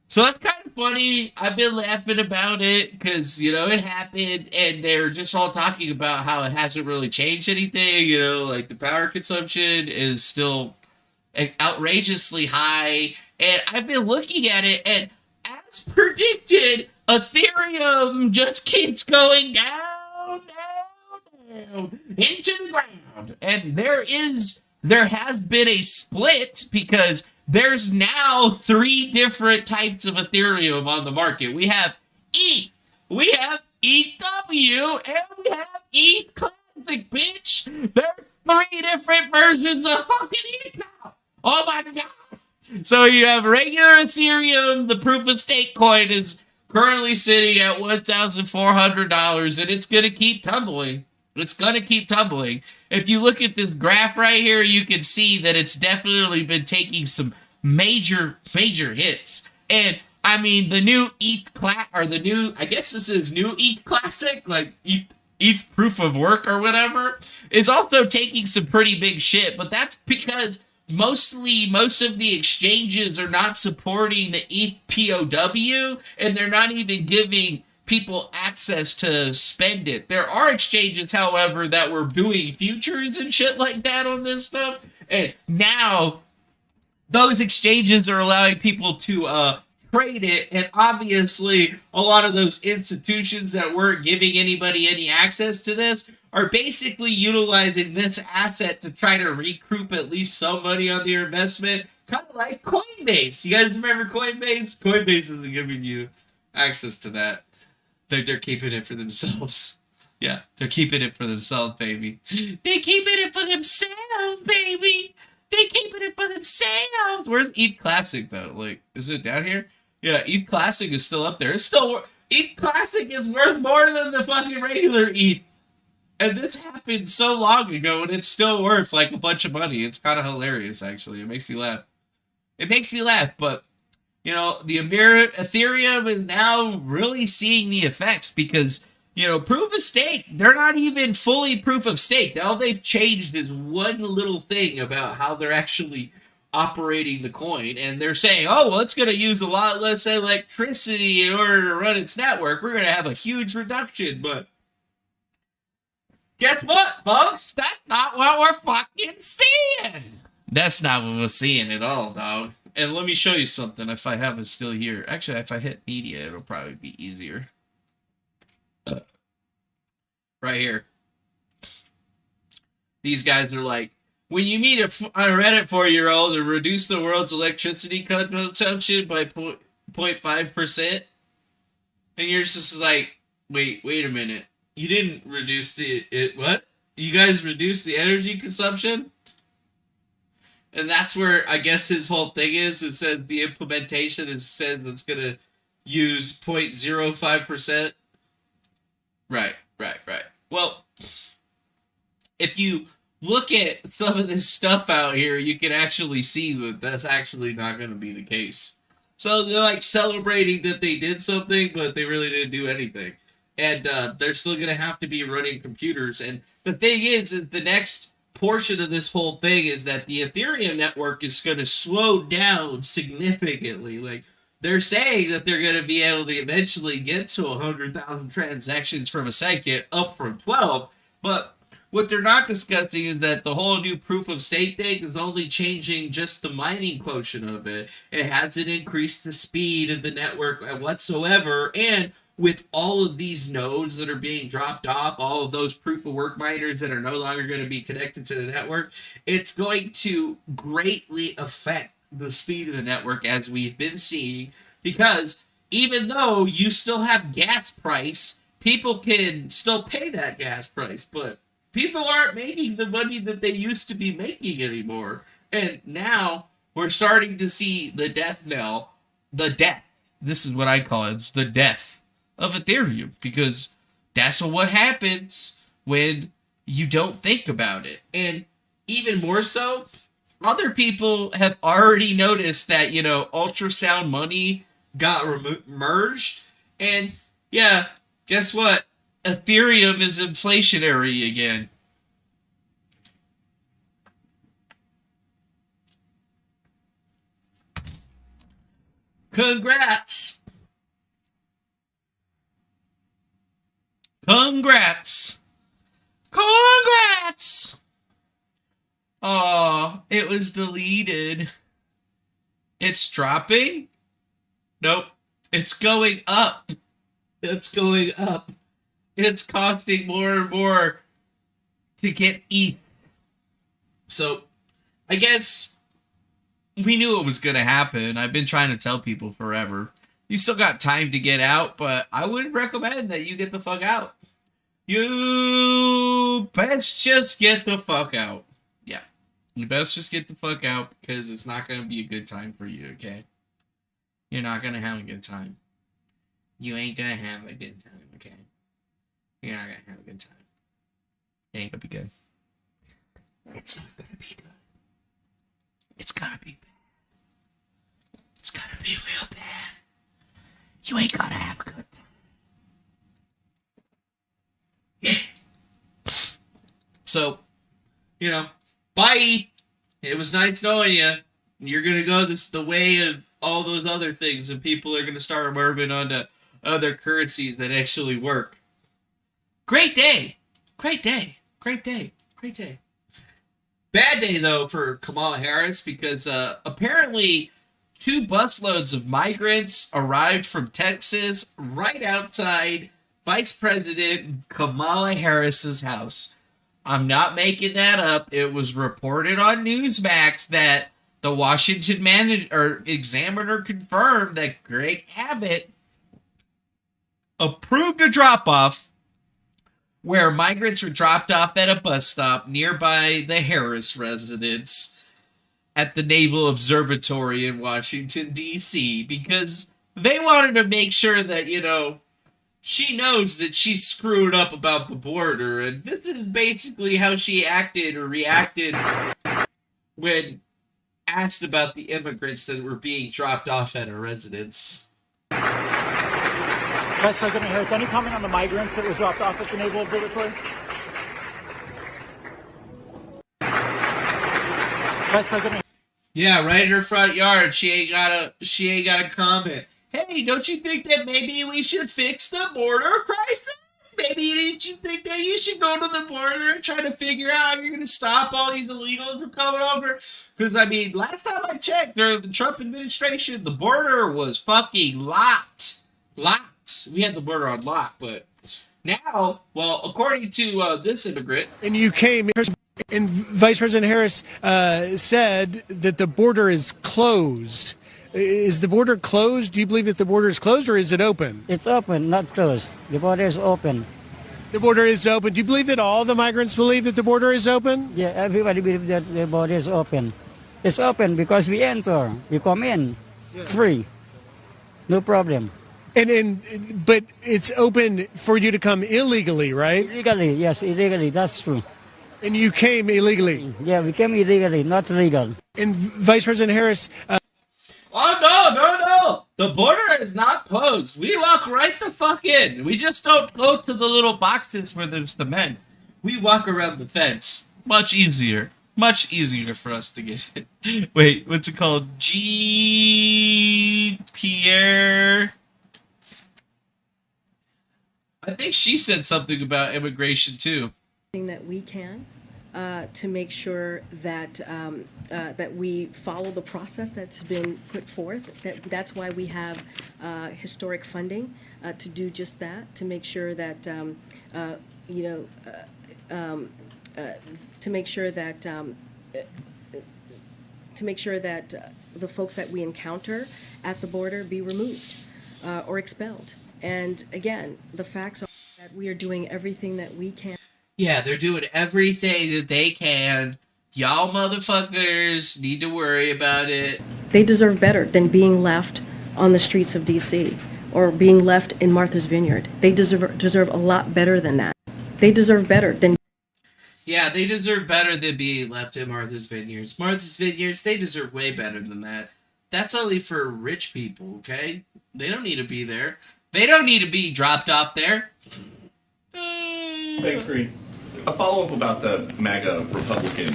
So that's kind of funny. I've been laughing about it because, it happened and they're just all talking about how it hasn't really changed anything. Like the power consumption is still outrageously high. And I've been looking at it, and as predicted, Ethereum just keeps going down into the ground. And there has been a split because there's now 3 different types of Ethereum on the market. We have ETH, we have ETH, and we have ETH Classic, bitch. There's 3 different versions of fucking ETH now. Oh my god. So you have regular Ethereum, the proof of stake coin is currently sitting at $1,400, and it's going to keep tumbling. It's going to keep tumbling. If you look at this graph right here, you can see that it's definitely been taking some major hits. And I mean, the new ETH I guess this is new ETH Classic, like ETH Proof of Work or whatever, is also taking some pretty big shit. But that's because most of the exchanges are not supporting the ETH POW, and they're not even giving people access to spend it. There are exchanges, however, that were doing futures and shit like that on this stuff, and now those exchanges are allowing people to trade it, and obviously a lot of those institutions that weren't giving anybody any access to this are basically utilizing this asset to try to recoup at least some money on their investment, kind of like Coinbase. You guys remember Coinbase? Coinbase isn't giving you access to that. They're keeping it for themselves. Yeah, they're keeping it for themselves, baby. They're keeping it for themselves, baby. They're keeping it for themselves. Where's ETH Classic, though? Like, is it down here? Yeah, ETH Classic is still up there. It's still... ETH Classic is worth more than the fucking regular ETH. And this happened so long ago, and it's still worth, like, a bunch of money. It's kind of hilarious, actually. It makes me laugh. But, the Ethereum is now really seeing the effects because, proof of stake, they're not even fully proof of stake. All they've changed is one little thing about how they're actually operating the coin. And they're saying, oh, well, it's going to use a lot less electricity in order to run its network. We're going to have a huge reduction, but guess what, folks? That's not what we're fucking seeing. That's not what we're seeing at all, dog. And let me show you something if I have it still here. Actually, if I hit media, it'll probably be easier. Right here. These guys are like, when you meet a Reddit 4-year-old to reduce the world's electricity consumption by 0.5%, and you're just like, wait a minute. You didn't reduce what? You guys reduced the energy consumption? And that's where I guess his whole thing is. It says the implementation says it's going to use 0.05%. Right. Well, if you look at some of this stuff out here, you can actually see that that's actually not going to be the case. So they're like celebrating that they did something, but they really didn't do anything. And they're still going to have to be running computers. And the thing is the next portion of this whole thing is that the Ethereum network is going to slow down significantly. Like, they're saying that they're going to be able to eventually get to 100,000 transactions from a second, up from 12. But what they're not discussing is that the whole new proof of stake thing is only changing just the mining quotient of it. It hasn't increased the speed of the network whatsoever. And with all of these nodes that are being dropped off, all of those proof of work miners that are no longer going to be connected to the network, it's going to greatly affect the speed of the network, as we've been seeing, because even though you still have gas price, people can still pay that gas price, but people aren't making the money that they used to be making anymore. And now we're starting to see the death knell, this is what I call it, it's the death of Ethereum, because that's what happens when you don't think about it. And even more so, other people have already noticed that, ultrasound money got merged. And yeah, guess what? Ethereum is inflationary again. Congrats! Oh, it was deleted. It's dropping? Nope. It's going up. It's costing more and more to get ETH. So, I guess we knew it was going to happen. I've been trying to tell people forever. You still got time to get out, but I would recommend that you get the fuck out. You best just get the fuck out. Yeah. You best just get the fuck out, because it's not going to be a good time for you, okay? You're not going to have a good time. You ain't going to have a good time, okay? You're not going to have a good time. It ain't going to be good. It's not going to be good. It's going to be bad. It's going to be real bad. You ain't going to have a good time. Yeah. So, bye. It was nice knowing you. You're going to go the way of all those other things, and people are going to start moving on to other currencies that actually work. Great day. Great day. Bad day, though, for Kamala Harris, because apparently 2 busloads of migrants arrived from Texas right outside Vice President Kamala Harris's house. I'm not making that up. It was reported on Newsmax that the Washington Examiner confirmed that Greg Abbott approved a drop-off where migrants were dropped off at a bus stop nearby the Harris residence at the Naval Observatory in Washington, D.C., because they wanted to make sure that, she knows that she screwed up about the border, and this is basically how she acted or reacted when asked about the immigrants that were being dropped off at her residence. Vice President Harris, any comment on the migrants that were dropped off at the Naval Observatory? Vice President. Yeah, right in her front yard. She ain't got a comment. Hey, don't you think that maybe we should fix the border crisis? Maybe didn't you think that you should go to the border and try to figure out how you're going to stop all these illegals from coming over? Because, last time I checked, during the Trump administration, the border was fucking locked. We had the border on lock, but now, well, according to this immigrant... And you came, and Vice President Harris said that the border is closed. Is the border closed? Do you believe that the border is closed, or is it open? It's open, not closed. The border is open. The border is open. Do you believe that all the migrants believe that the border is open? Yeah, everybody believes that the border is open. It's open because we enter, we come in, free, no problem. But it's open for you to come illegally, right? Illegally, yes, illegally, that's true. And you came illegally. Yeah, we came illegally, not legal. And Vice President Harris. Oh, no. The border is not closed. We walk right the fuck in. We just don't go to the little boxes where there's the men. We walk around the fence. Much easier. Much easier for us to get in. Wait, what's it called? Pierre. I think she said something about immigration too. That we can to make sure that that we follow the process that's been put forth. That's why we have historic funding to do just that, to make sure that to make sure that the folks that we encounter at the border be removed or expelled. And again, the facts are that we are doing everything that we can. Yeah, they're doing everything that they can. Y'all motherfuckers need to worry about it. They deserve better than being left on the streets of D.C. or being left in Martha's Vineyard. They deserve a lot better than that. They deserve better than... Yeah, they deserve better than being left in Martha's Vineyards. Martha's Vineyards, they deserve way better than that. That's only for rich people, okay? They don't need to be there. They don't need to be dropped off there. Thanks, Green. A follow-up about the MAGA Republican.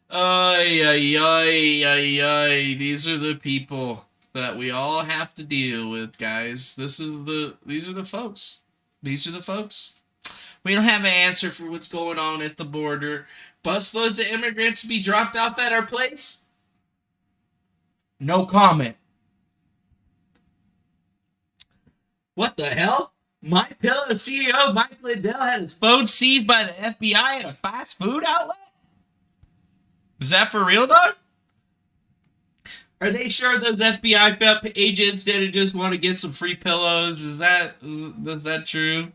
Ay. These are the people that we all have to deal with, guys. These are the folks. These are the folks. We don't have an answer for what's going on at the border. Busloads of immigrants be dropped off at our place? No comment. What the hell? My Pillow CEO Mike Lindell had his phone seized by the FBI at a fast food outlet? Is that for real, dog? Are they sure those FBI agents didn't just want to get some free pillows? Is that true?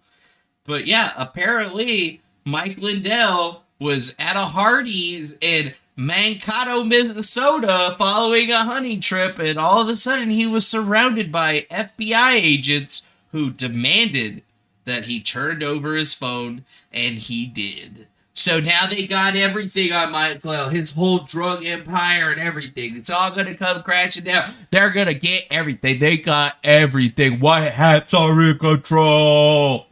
But yeah, apparently Mike Lindell was at a Hardee's in Mankato, Minnesota following a hunting trip, and all of a sudden he was surrounded by FBI agents who demanded that he turned over his phone, and he did. So now they got everything on Mike Lindell, his whole drug empire and everything. It's all going to come crashing down. They're going to get everything. They got everything. White hats are in control.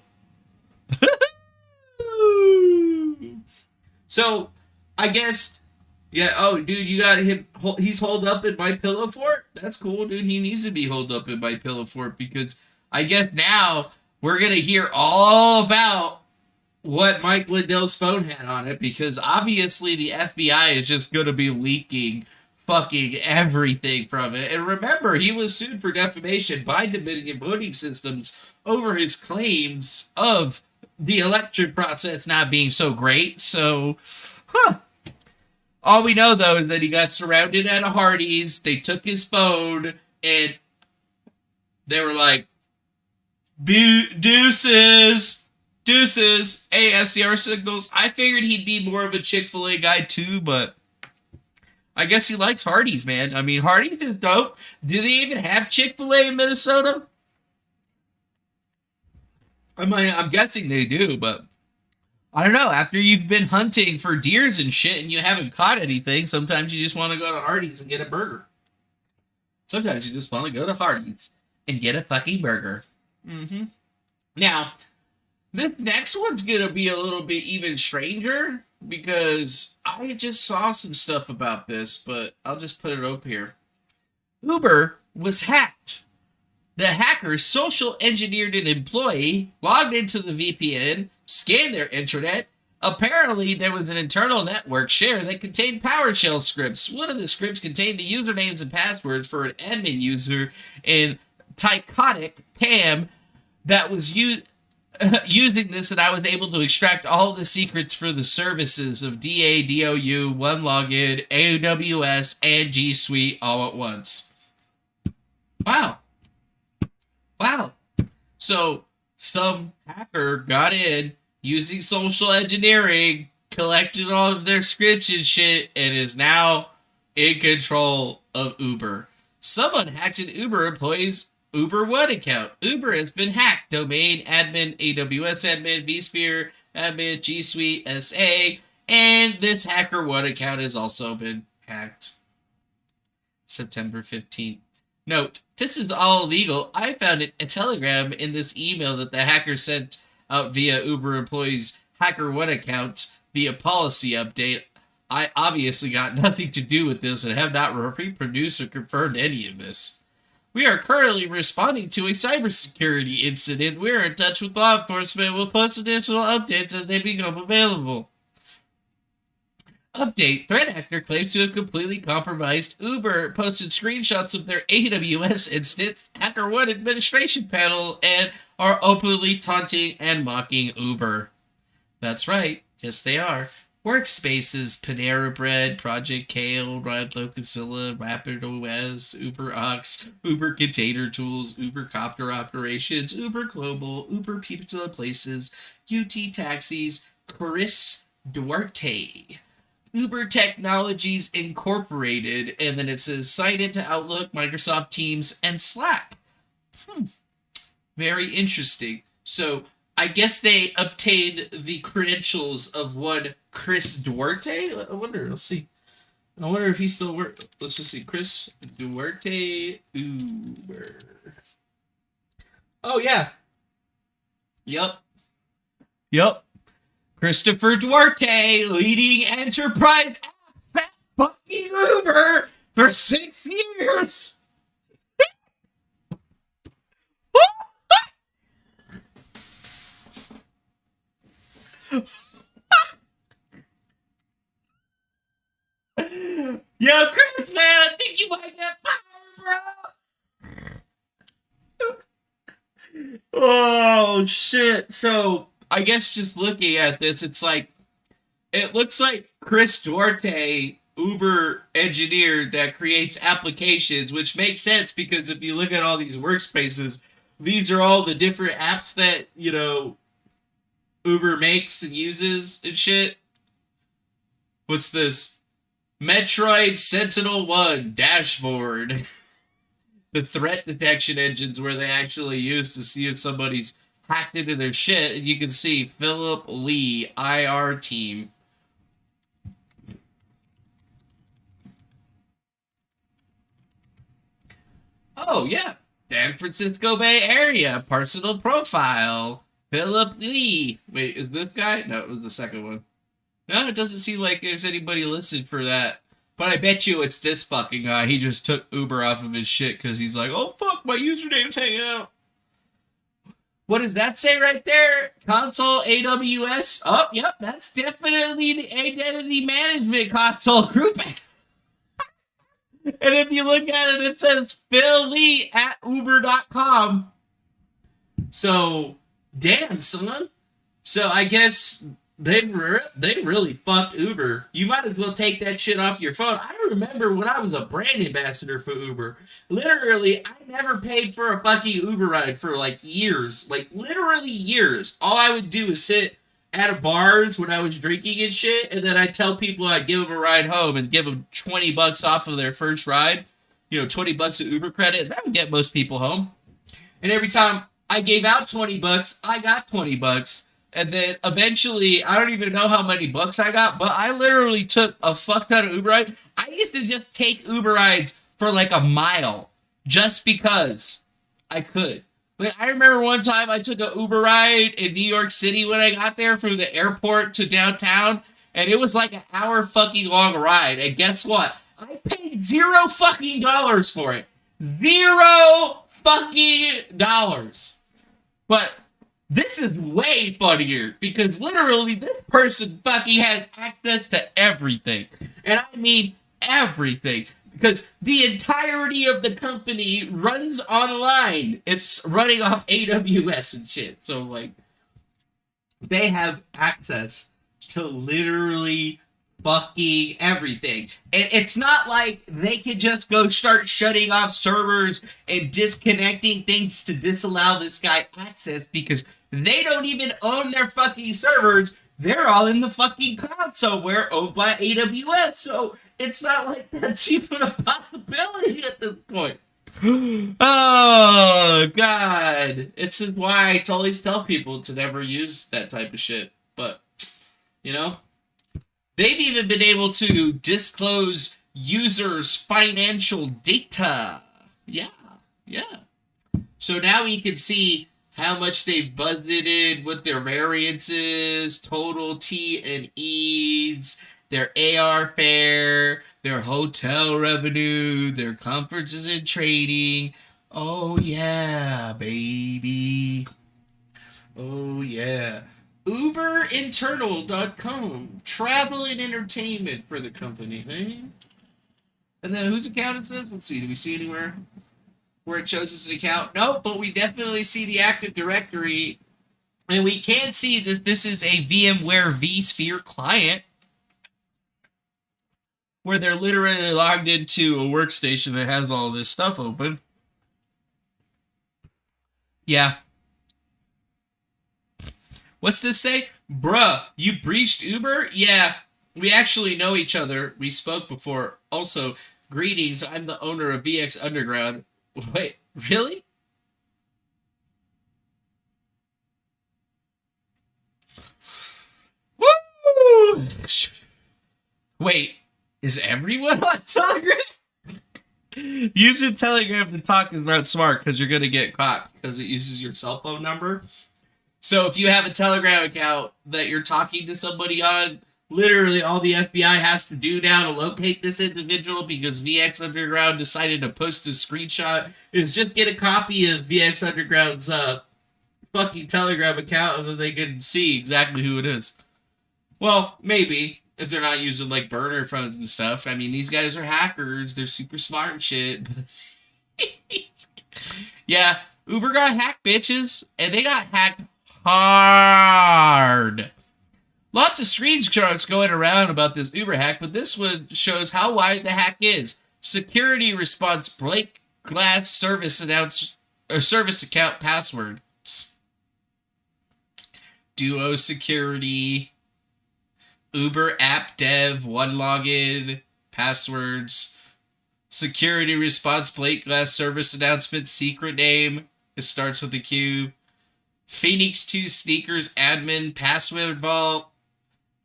So, I guess, yeah, oh, dude, you got him, he's holed up in my pillow fort? That's cool, dude. He needs to be holed up in my pillow fort because I guess now we're going to hear all about what Mike Lindell's phone had on it, because obviously the FBI is just going to be leaking fucking everything from it. And remember, he was sued for defamation by Dominion Voting Systems over his claims of the election process not being so great. So, all we know, though, is that he got surrounded at a Hardee's. They took his phone, and they were like, deuces, ASDR signals. I figured he'd be more of a Chick-fil-A guy, too, but I guess he likes Hardee's, man. I mean, Hardee's is dope. Do they even have Chick-fil-A in Minnesota? I mean, I'm guessing they do, but I don't know. After you've been hunting for deers and shit and you haven't caught anything, sometimes you just want to go to Hardee's and get a burger. Sometimes you just want to go to Hardee's and get a fucking burger. Mm-hmm. Now, this next one's going to be a little bit even stranger because I just saw some stuff about this, but I'll just put it up here. Uber was hacked. The hackers social engineered an employee, logged into the VPN, scanned their intranet. Apparently, there was an internal network share that contained PowerShell scripts. One of the scripts contained the usernames and passwords for an admin user in Tycotic Pam that was using this, and I was able to extract all the secrets for the services of DA, DOU, OneLogin, AWS, and G Suite all at once. Wow. So, some hacker got in using social engineering, collected all of their scripts and shit, and is now in control of Uber. Someone hacked an Uber employee's Uber One account. Uber has been hacked. Domain admin, AWS admin, vSphere admin, G Suite SA, and this Hacker One account has also been hacked. September 15th. Note, this is all illegal. I found a telegram in this email that the hacker sent out via Uber employees' Hacker One account via policy update. I obviously got nothing to do with this and have not reproduced or confirmed any of this. We are currently responding to a cybersecurity incident. We are in touch with law enforcement. We'll post additional updates as they become available. Update. Threat actor claims to have completely compromised Uber. Posted screenshots of their AWS instance, Hacker One administration panel, and are openly taunting and mocking Uber. That's right. Yes, they are. Workspaces, Panera Bread, Project Kale, Rodlocozilla, RapidOS, Uber Ox, Uber Container Tools, Uber Copter Operations, Uber Global, Uber Pizza Places, UT Taxis, Chris Duarte, Uber Technologies Incorporated, and then it says sign into Outlook, Microsoft Teams, and Slack. Very interesting. So I guess they obtained the credentials of one Chris Duarte. I wonder. Let's see. I wonder if he still works. Let's just see. Chris Duarte Uber. Oh yeah. Yup. Christopher Duarte, leading enterprise at fucking Uber for 6 years. Yo, Chris, man, I think you might get fired, bro. Oh, shit. So, I guess just looking at this, it looks like Chris Duarte, Uber engineer that creates applications, which makes sense because if you look at all these workspaces, these are all the different apps that, Uber makes and uses and shit. What's this? Metroid Sentinel-1 dashboard. The threat detection engines where they actually use to see if somebody's hacked into their shit. And you can see Philip Lee, IR team. Oh, yeah. San Francisco Bay Area. Personal profile. Philip Lee. Wait, is this guy? No, it was the second one. No, it doesn't seem like there's anybody listed for that. But I bet you it's this fucking guy. He just took Uber off of his shit because he's like, oh, fuck, my username's hanging out. What does that say right there? Console AWS? Oh, yep, that's definitely the identity management console grouping. And if you look at it, it says Phil Lee at Uber.com. So, damn, son. So I guess they really fucked Uber. You might as well take that shit off your phone. I remember when I was a brand ambassador for Uber. Literally, I never paid for a fucking Uber ride for years. Literally years. All I would do is sit at bars when I was drinking and shit, and then I'd tell people I'd give them a ride home and give them $20 off of their first ride. $20 of Uber credit. And that would get most people home. And every time I gave out $20, I got $20. And then eventually, I don't even know how many bucks I got, but I literally took a fuck ton of Uber rides. I used to just take Uber rides for a mile just because I could. I remember one time I took an Uber ride in New York City when I got there from the airport to downtown, and it was an hour fucking long ride. And guess what? I paid $0 fucking dollars for it. $0 fucking dollars. But this is way funnier because literally this person fucking has access to everything. And I mean everything. Because the entirety of the company runs online. It's running off AWS and shit. So, they have access to literally fucking everything. And it's not like they could just go start shutting off servers and disconnecting things to disallow this guy access because they don't even own their fucking servers. They're all in the fucking cloud somewhere owned by AWS. So It's not like that's even a possibility at this point. Oh, God. It's why I always tell people to never use that type of shit. But, you know, they've even been able to disclose users' financial data. Yeah. So now we can see how much they've budgeted, what their variances, total T and E's, their AR fare, their hotel revenue, their conferences and trading. Oh yeah, baby. Oh yeah. UberInternal.com. Travel and entertainment for the company, hey? And then whose account is this? Let's see. Do we see anywhere where it shows us an account? Nope, but we definitely see the Active Directory. And we can see that this is a VMware vSphere client, where they're literally logged into a workstation that has all this stuff open. Yeah. What's this say? Bruh, you breached Uber? Yeah, we actually know each other. We spoke before. Also, greetings, I'm the owner of VX Underground. Wait, really? Woo! Wait. Is everyone on Telegram? Using Telegram to talk is not smart because you're going to get caught because it uses your cell phone number. So if you have a Telegram account that you're talking to somebody on, literally all the FBI has to do now to locate this individual, because VX Underground decided to post a screenshot, is just get a copy of VX Underground's fucking Telegram account, and then they can see exactly who it is. Well, maybe. If they're not using, like, burner phones and stuff. I mean, these guys are hackers. They're super smart and shit. Yeah, Uber got hacked, bitches. And they got hacked hard. Lots of screenshots going around about this Uber hack, but this one shows how wide the hack is. Security response break glass service account password. Duo security. Uber app dev, one login, passwords, security response, plate glass service announcement, secret name, it starts with a Q, Phoenix 2 sneakers admin, password vault,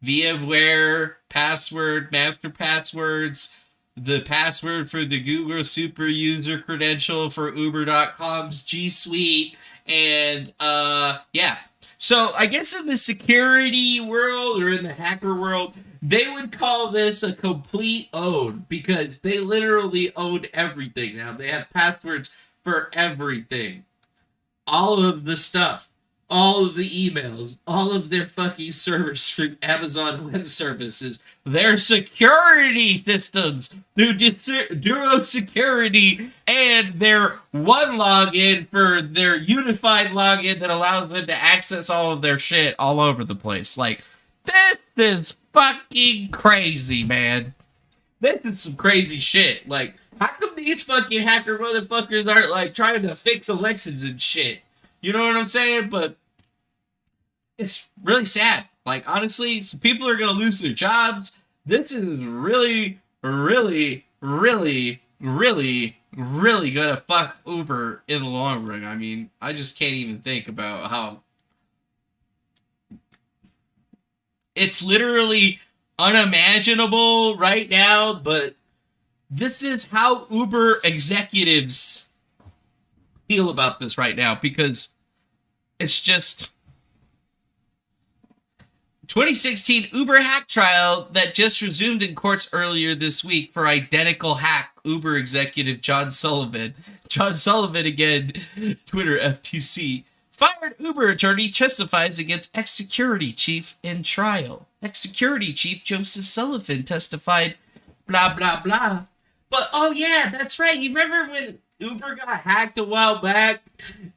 VMware, password, master passwords, the password for the Google super user credential for Uber.com's G Suite, and yeah. So I guess in the security world or in the hacker world, they would call this a complete own, because they literally own everything now. They have passwords for everything. All of the stuff. All of the emails. All of their fucking servers through Amazon Web Services. Their security systems through Duo Security, and their one login for their unified login that allows them to access all of their shit all over the place. Like, this is fucking crazy, man. This is some crazy shit. Like, how come these fucking hacker motherfuckers aren't, like, trying to fix elections and shit? You know what I'm saying? But it's really sad. Like, honestly, some people are going to lose their jobs. This is really, really, really, really, really going to fuck Uber in the long run. I mean, I just can't even think about how it's literally unimaginable right now, but this is how Uber executives feel about this right now, because it's just 2016 Uber hack trial that just resumed in courts earlier this week for identical hack. Uber executive John Sullivan again, Twitter FTC, fired Uber attorney testifies against ex-security chief in trial. Ex-security chief Joseph Sullivan testified, blah, blah, blah. But, oh yeah, that's right. You remember when Uber got hacked a while back,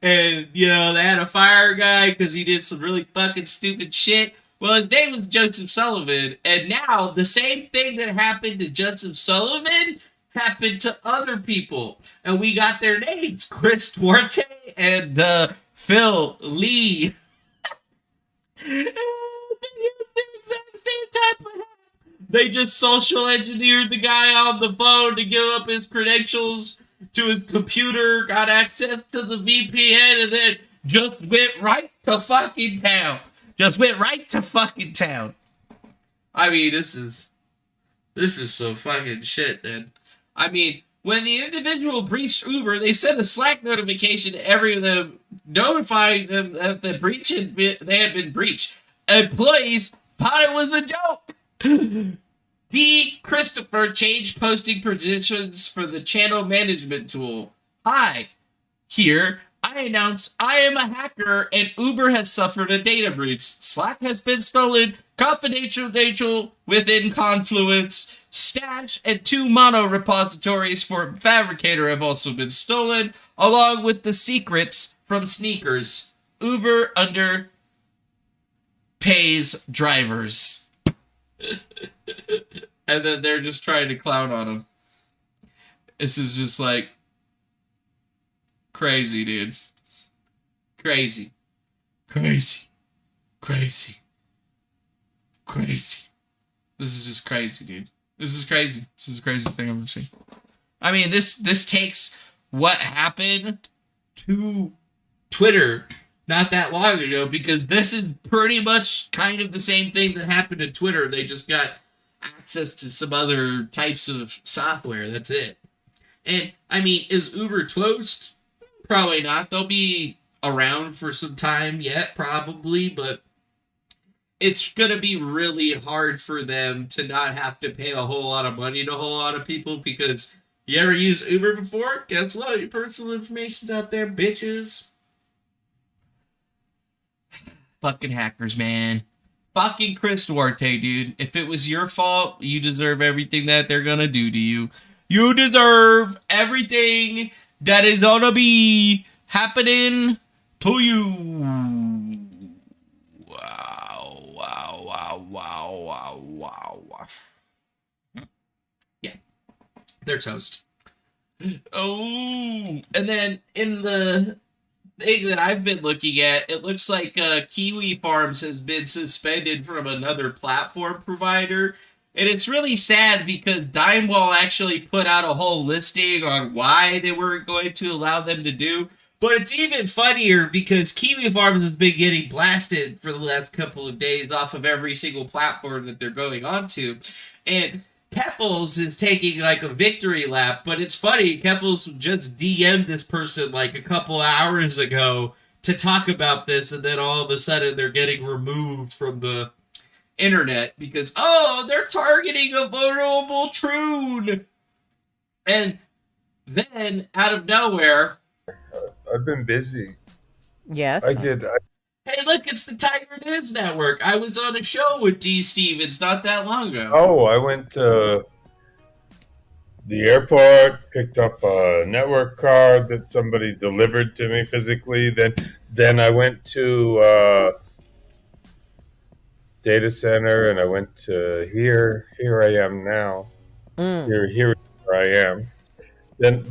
and, you know, they had a fire guy because he did some really fucking stupid shit? Well, his name was Joseph Sullivan, and now the same thing that happened to Joseph Sullivan happened to other people, and we got their names, Chris Duarte and Phil Lee. They used the exact same type of hack. They just social engineered the guy on the phone to give up his credentials to his computer, got access to the VPN, and then just went right to fucking town. Just went right to fucking town. I mean, this is some fucking shit, man. I mean, when the individual breached Uber, they sent a Slack notification to every of them, notifying them that they had been breached. Employees thought it was a joke. D. Christopher changed posting positions for the channel management tool. Hi, here I announce I am a hacker and Uber has suffered a data breach. Slack has been stolen. Confidential data within Confluence. Stash and 2 mono repositories for Fabricator have also been stolen, along with the secrets from sneakers. Uber under pays drivers. And then they're just trying to clown on him. This is just like crazy, dude. Crazy. Crazy. Crazy. Crazy. This is just crazy, dude. This is crazy. This is the craziest thing I've ever seen. I mean, this takes what happened to Twitter not that long ago, because this is pretty much kind of the same thing that happened to Twitter. They just got access to some other types of software. That's it. And, I mean, is Uber closed? Probably not. They'll be around for some time yet, probably, but it's going to be really hard for them to not have to pay a whole lot of money to a whole lot of people, because you ever used Uber before? Guess what? Your personal information's out there, bitches. Fucking hackers, man. Fucking Chris Duarte, dude. If it was your fault, you deserve everything that they're gonna do to you. You deserve everything that is gonna be happening to you. Wow, wow, wow, wow, wow, wow. Yeah. They're toast. Oh, and then in the thing that I've been looking at, it looks like Kiwi Farms has been suspended from another platform provider. And it's really sad because Dimewall actually put out a whole listing on why they weren't going to allow them to do. But it's even funnier because Kiwi Farms has been getting blasted for the last couple of days off of every single platform that they're going onto. And Keffels is taking like a victory lap, but it's funny, Keffels just DM'd this person like a couple hours ago to talk about this, and then all of a sudden they're getting removed from the internet because, oh, they're targeting a vulnerable Troon. And then, out of nowhere... I've been busy. Yes. I did. Hey, look, it's the Tiger News Network. I was on a show with D. Stevens not that long ago. Oh, I went to the airport, picked up a network card that somebody delivered to me physically. Then I went to data center, and I went to here. Here I am now. Here I am. Then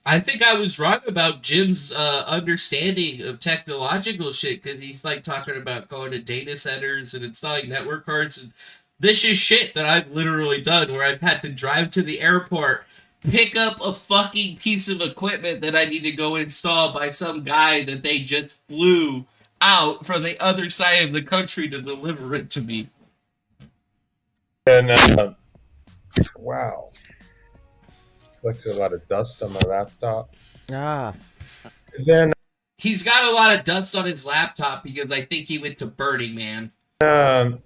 I think I was wrong about Jim's understanding of technological shit, because he's like talking about going to data centers and installing network cards. And this is shit that I've literally done, where I've had to drive to the airport, pick up a fucking piece of equipment that I need to go install by some guy that they just flew out from the other side of the country to deliver it to me. And wow. Collected a lot of dust on my laptop. Then he's got a lot of dust on his laptop because I think he went to Burning Man. Then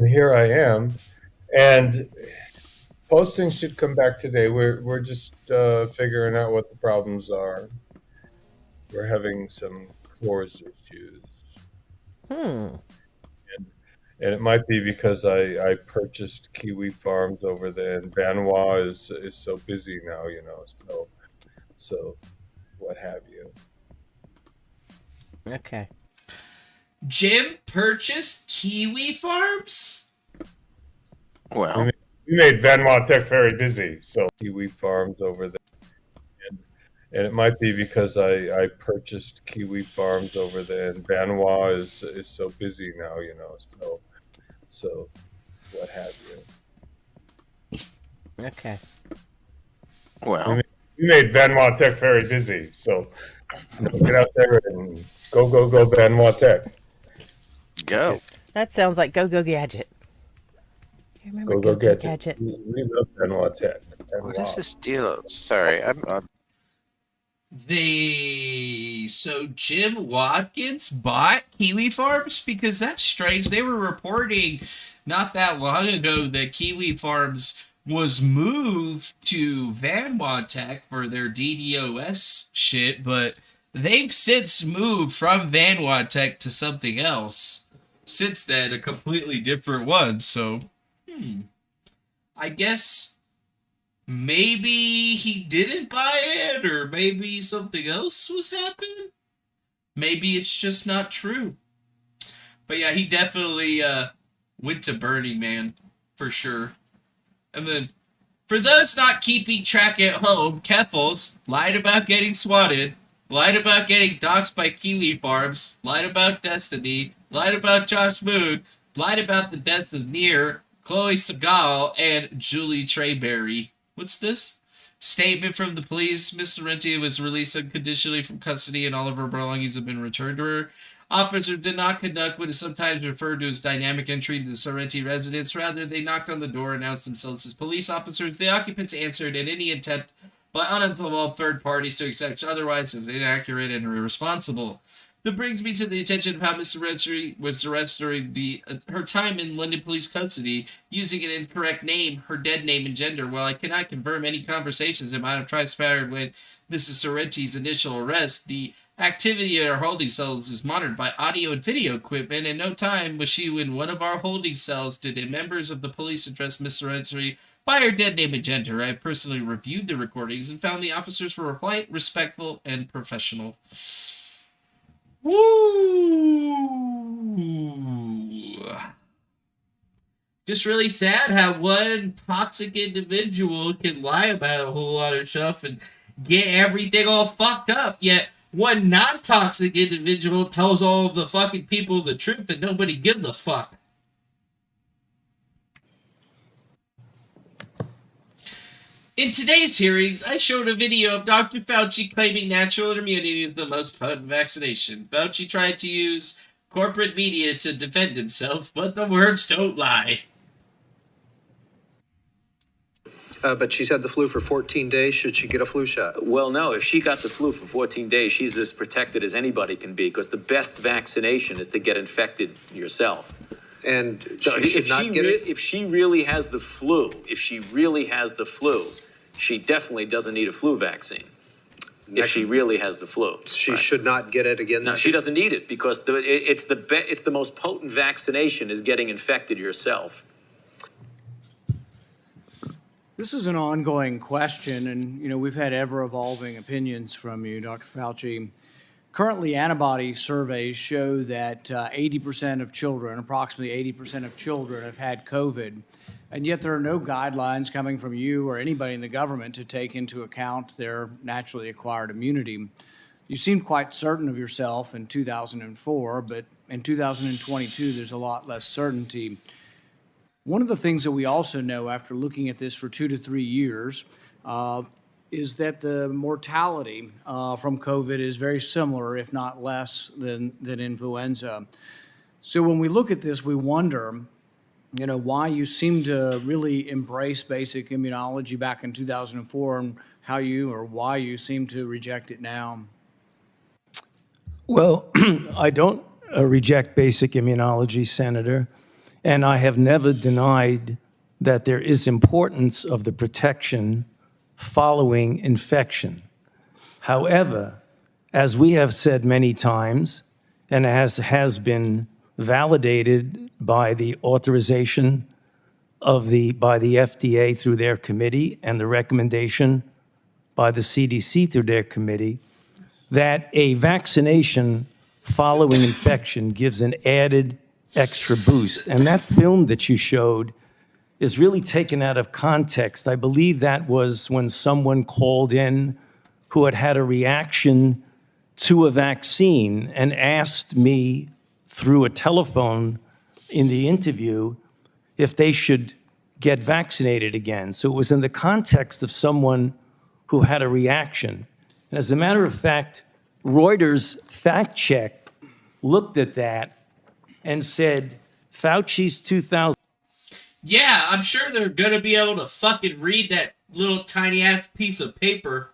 here I am, and posting should come back today. We're just figuring out what the problems are. We're having some CORS issues. And it might be because I purchased Kiwi Farms over there, and Benoit is so busy now, you know. So what have you? Okay. Jim purchased Kiwi Farms? Well, we made Benoit Tech very busy. So Kiwi Farms over there, and it might be because I purchased Kiwi Farms over there, and Benoit is so busy now, you know. So what have you. Okay. Well, we made Benoit Tech very busy, so get out there and go Benoit Tech. Go. That sounds like Go Gadget. You remember Go Gadget? We love Benoit Tech. What is this deal? Sorry, I'm So Jim Watkins bought Kiwi Farms? Because that's strange. They were reporting not that long ago that Kiwi Farms was moved to Vanwatech for their DDoS shit, but they've since moved from Vanwatech to something else. Since then, a completely different one. So, I guess maybe he didn't buy it, or maybe something else was happening. Maybe it's just not true. But yeah, he definitely went to Burning Man, for sure. And then, for those not keeping track at home, Keffels lied about getting swatted, lied about getting doxxed by Kiwi Farms, lied about Destiny, lied about Josh Moon, lied about the deaths of Near, Chloe Segal, and Julie Treyberry. What's this? Statement from the police. Miss Sorrenti was released unconditionally from custody and all of her belongings have been returned to her. Officers did not conduct what is sometimes referred to as dynamic entry into the Sorrenti residence. Rather, they knocked on the door and announced themselves as police officers. The occupants answered, and any attempt by uninvolved third parties to accept otherwise is inaccurate and irresponsible. That brings me to the attention of how Miss Sorrenti was arrested her time in London police custody, using an incorrect name, her dead name and gender. While I cannot confirm any conversations that might have transpired with Mrs. Sorrenti's initial arrest, the activity at our holding cells is monitored by audio and video equipment. In no time was she in one of our holding cells did members of the police address Miss Sorrenti by her dead name and gender. I personally reviewed the recordings and found the officers were polite, respectful, and professional. Woo! Just really sad how one toxic individual can lie about a whole lot of stuff and get everything all fucked up, yet one non-toxic individual tells all of the fucking people the truth and nobody gives a fuck. In today's hearings, I showed a video of Dr. Fauci claiming natural immunity is the most potent vaccination. Fauci tried to use corporate media to defend himself, but the words don't lie. But she's had the flu for 14 days. Should she get a flu shot? Well, no. If she got the flu for 14 days, she's as protected as anybody can be, because the best vaccination is to get infected yourself. And so if she really has the flu, she definitely doesn't need a flu vaccine. If she really has the flu, she should not get it again. No, she doesn't need it, because it's the most potent vaccination is getting infected yourself. This is an ongoing question, and we've had ever-evolving opinions from you, Dr. Fauci. Currently, antibody surveys show that 80% of children, approximately 80% of children, have had COVID, and yet there are no guidelines coming from you or anybody in the government to take into account their naturally acquired immunity. You seemed quite certain of yourself in 2004, but in 2022, there's a lot less certainty. One of the things that we also know after looking at this for 2 to 3 years is that the mortality from COVID is very similar, if not less, than influenza. So when we look at this, we wonder, why you seem to really embrace basic immunology back in 2004 and why you seem to reject it now. Well, I don't reject basic immunology, Senator. And I have never denied that there is importance of the protection following infection. However, as we have said many times, and as has been validated by the authorization by the FDA through their committee and the recommendation by the CDC through their committee, that a vaccination following infection gives an added extra boost. And that film that you showed is really taken out of context. I believe that was when someone called in who had had a reaction to a vaccine and asked me through a telephone in the interview if they should get vaccinated again. So it was in the context of someone who had a reaction. And as a matter of fact, Reuters fact check looked at that and said, Fauci's 2000. Yeah, I'm sure they're going to be able to fucking read that little tiny ass piece of paper.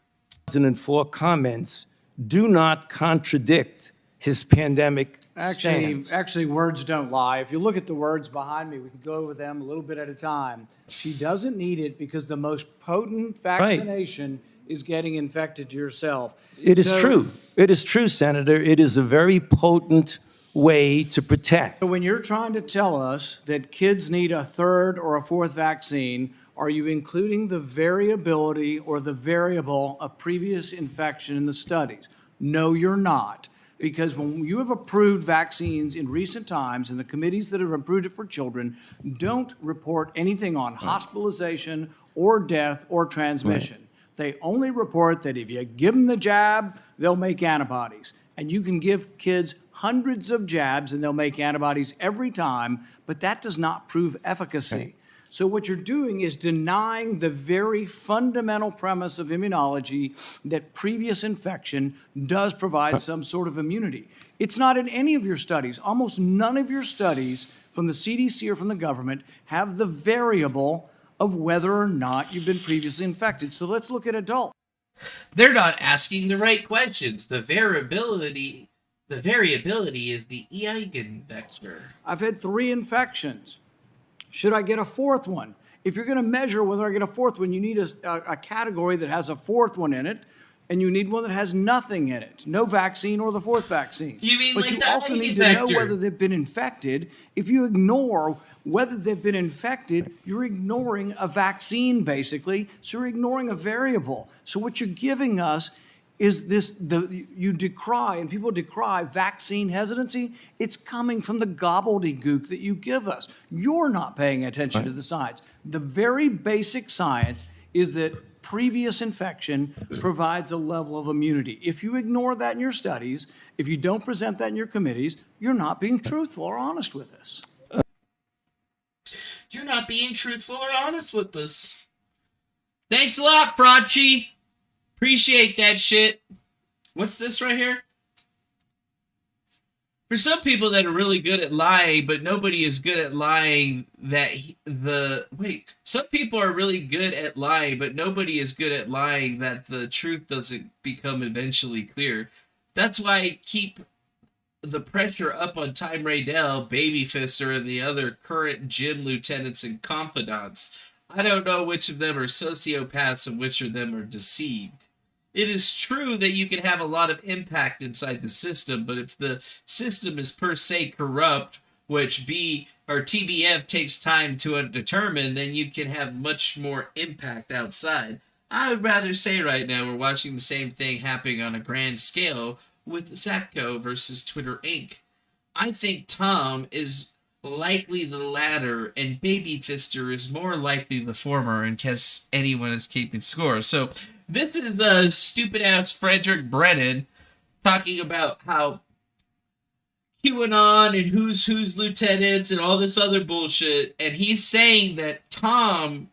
2004 comments do not contradict his pandemic stance. Actually, words don't lie. If you look at the words behind me, we can go over them a little bit at a time. She doesn't need it because the most potent vaccination is getting infected yourself. It is true. It is true, Senator. It is a very potent way to protect. So when you're trying to tell us that kids need a third or a fourth vaccine, are you including the variability or the variable of previous infection in the studies? No, you're not. Because when you have approved vaccines in recent times, and the committees that have approved it for children don't report anything on hospitalization or death or transmission. They only report that if you give them the jab, they'll make antibodies. And you can give kids hundreds of jabs and they'll make antibodies every time, but that does not prove efficacy. So what you're doing is denying the very fundamental premise of immunology that previous infection does provide some sort of immunity. It's not in any of your studies. Almost none of your studies from the CDC or from the government have the variable of whether or not you've been previously infected. So let's look at adults. They're not asking the right questions. The variability is the eigenvector. I've had 3 infections. Should I get a 4th one? If you're going to measure whether I get a 4th one, you need a category that has a 4th one in it, and you need one that has nothing in it. No vaccine or the 4th vaccine. You mean but like you the also need to know eigenvector. whether they've been infected. If you ignore whether they've been infected, you're ignoring a vaccine, basically. So you're ignoring a variable. So what you're giving us is you decry, and people decry vaccine hesitancy. It's coming from the gobbledygook that you give us. You're not paying attention to the science. The very basic science is that previous infection provides a level of immunity. If you ignore that in your studies, if you don't present that in your committees, you're not being truthful or honest with us. You're not being truthful or honest with us. Thanks a lot, Fauci. Appreciate that shit. What's this right here? For some people that are really good at lying, but nobody is good at lying some people are really good at lying, but nobody is good at lying that the truth doesn't become eventually clear. That's why I keep the pressure up on Time Raydell, Baby Fister, and the other current gym lieutenants and confidants. I don't know which of them are sociopaths and which of them are deceived. It is true that you can have a lot of impact inside the system, but if the system is per se corrupt, which TBF takes time to determine, then you can have much more impact outside. I would rather say right now we're watching the same thing happening on a grand scale with Zatko versus Twitter Inc. I think Tom is likely the latter, and Baby Fister is more likely the former, in case anyone is keeping score. So this is a stupid-ass Frederick Brennan talking about how QAnon and who's lieutenants and all this other bullshit, and he's saying that Tom,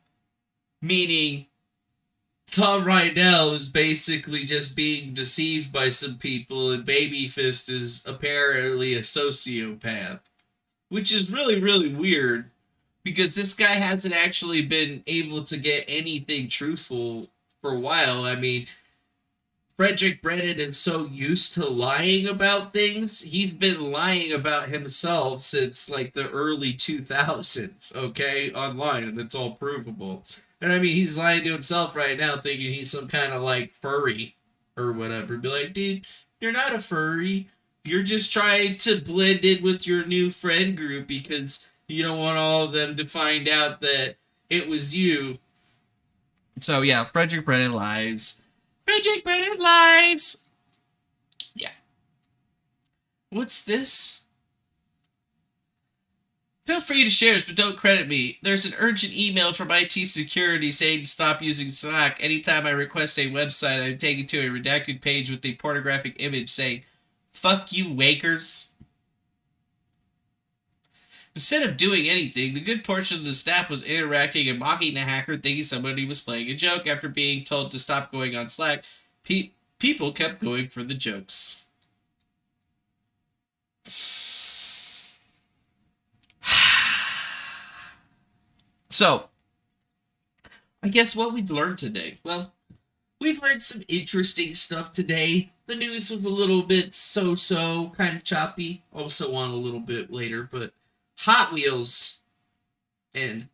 meaning Tom Rydell, is basically just being deceived by some people, and Baby Fist is apparently a sociopath. Which is really, really weird, because this guy hasn't actually been able to get anything truthful for a while. I mean, Frederick Brennan is so used to lying about things. He's been lying about himself since like the early 2000s, okay, online, and it's all provable. And I mean, he's lying to himself right now, thinking he's some kind of like furry or whatever. Be like, dude, you're not a furry. You're just trying to blend in with your new friend group because you don't want all of them to find out that it was you. So yeah, Frederick Brennan lies. Frederick Brennan lies! Yeah. What's this? Feel free to share this, but don't credit me. There's an urgent email from IT security saying stop using Slack. Anytime I request a website, I'm taken to a redacted page with a pornographic image saying, "Fuck you, wakers." Instead of doing anything, the good portion of the staff was interacting and mocking the hacker, thinking somebody was playing a joke. After being told to stop going on Slack, people kept going for the jokes. So, I guess what we've learned today? Well, we've learned some interesting stuff today. The news was a little bit so-so, kind of choppy. Also on a little bit later, but Hot Wheels and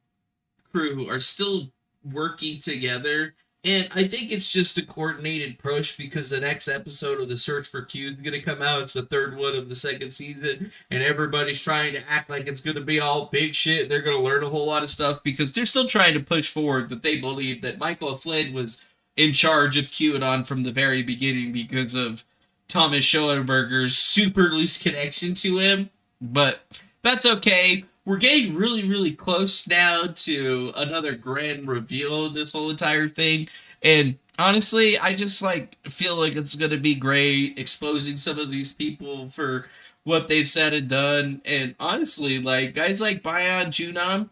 crew are still working together, and I think it's just a coordinated push because the next episode of The Search for Q is going to come out. It's the third one of the second season, and everybody's trying to act like it's going to be all big shit. They're going to learn a whole lot of stuff because they're still trying to push forward that they believe that Michael Flynn was in charge of QAnon from the very beginning because of Thomas Schoenberger's super loose connection to him, but that's okay. We're getting really, really close now to another grand reveal of this whole entire thing. And honestly, I just feel like it's going to be great exposing some of these people for what they've said and done. And honestly, guys like Bayan Junan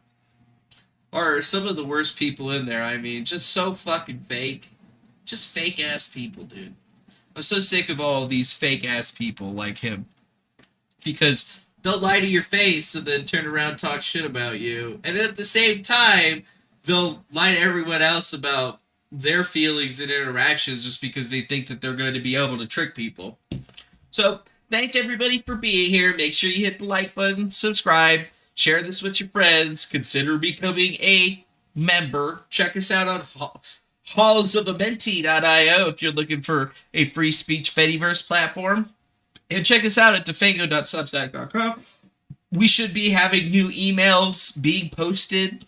are some of the worst people in there. I mean, just so fucking fake. Just fake ass people, dude. I'm so sick of all of these fake ass people like him. Because they'll lie to your face and then turn around and talk shit about you. And at the same time, they'll lie to everyone else about their feelings and interactions just because they think that they're going to be able to trick people. So, thanks everybody for being here. Make sure you hit the like button, subscribe, share this with your friends, consider becoming a member. Check us out on hallsofamenti.io if you're looking for a free speech Fediverse platform. And check us out at defango.substack.com. We should be having new emails being posted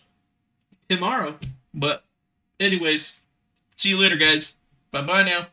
tomorrow. But anyways, see you later, guys. Bye-bye now.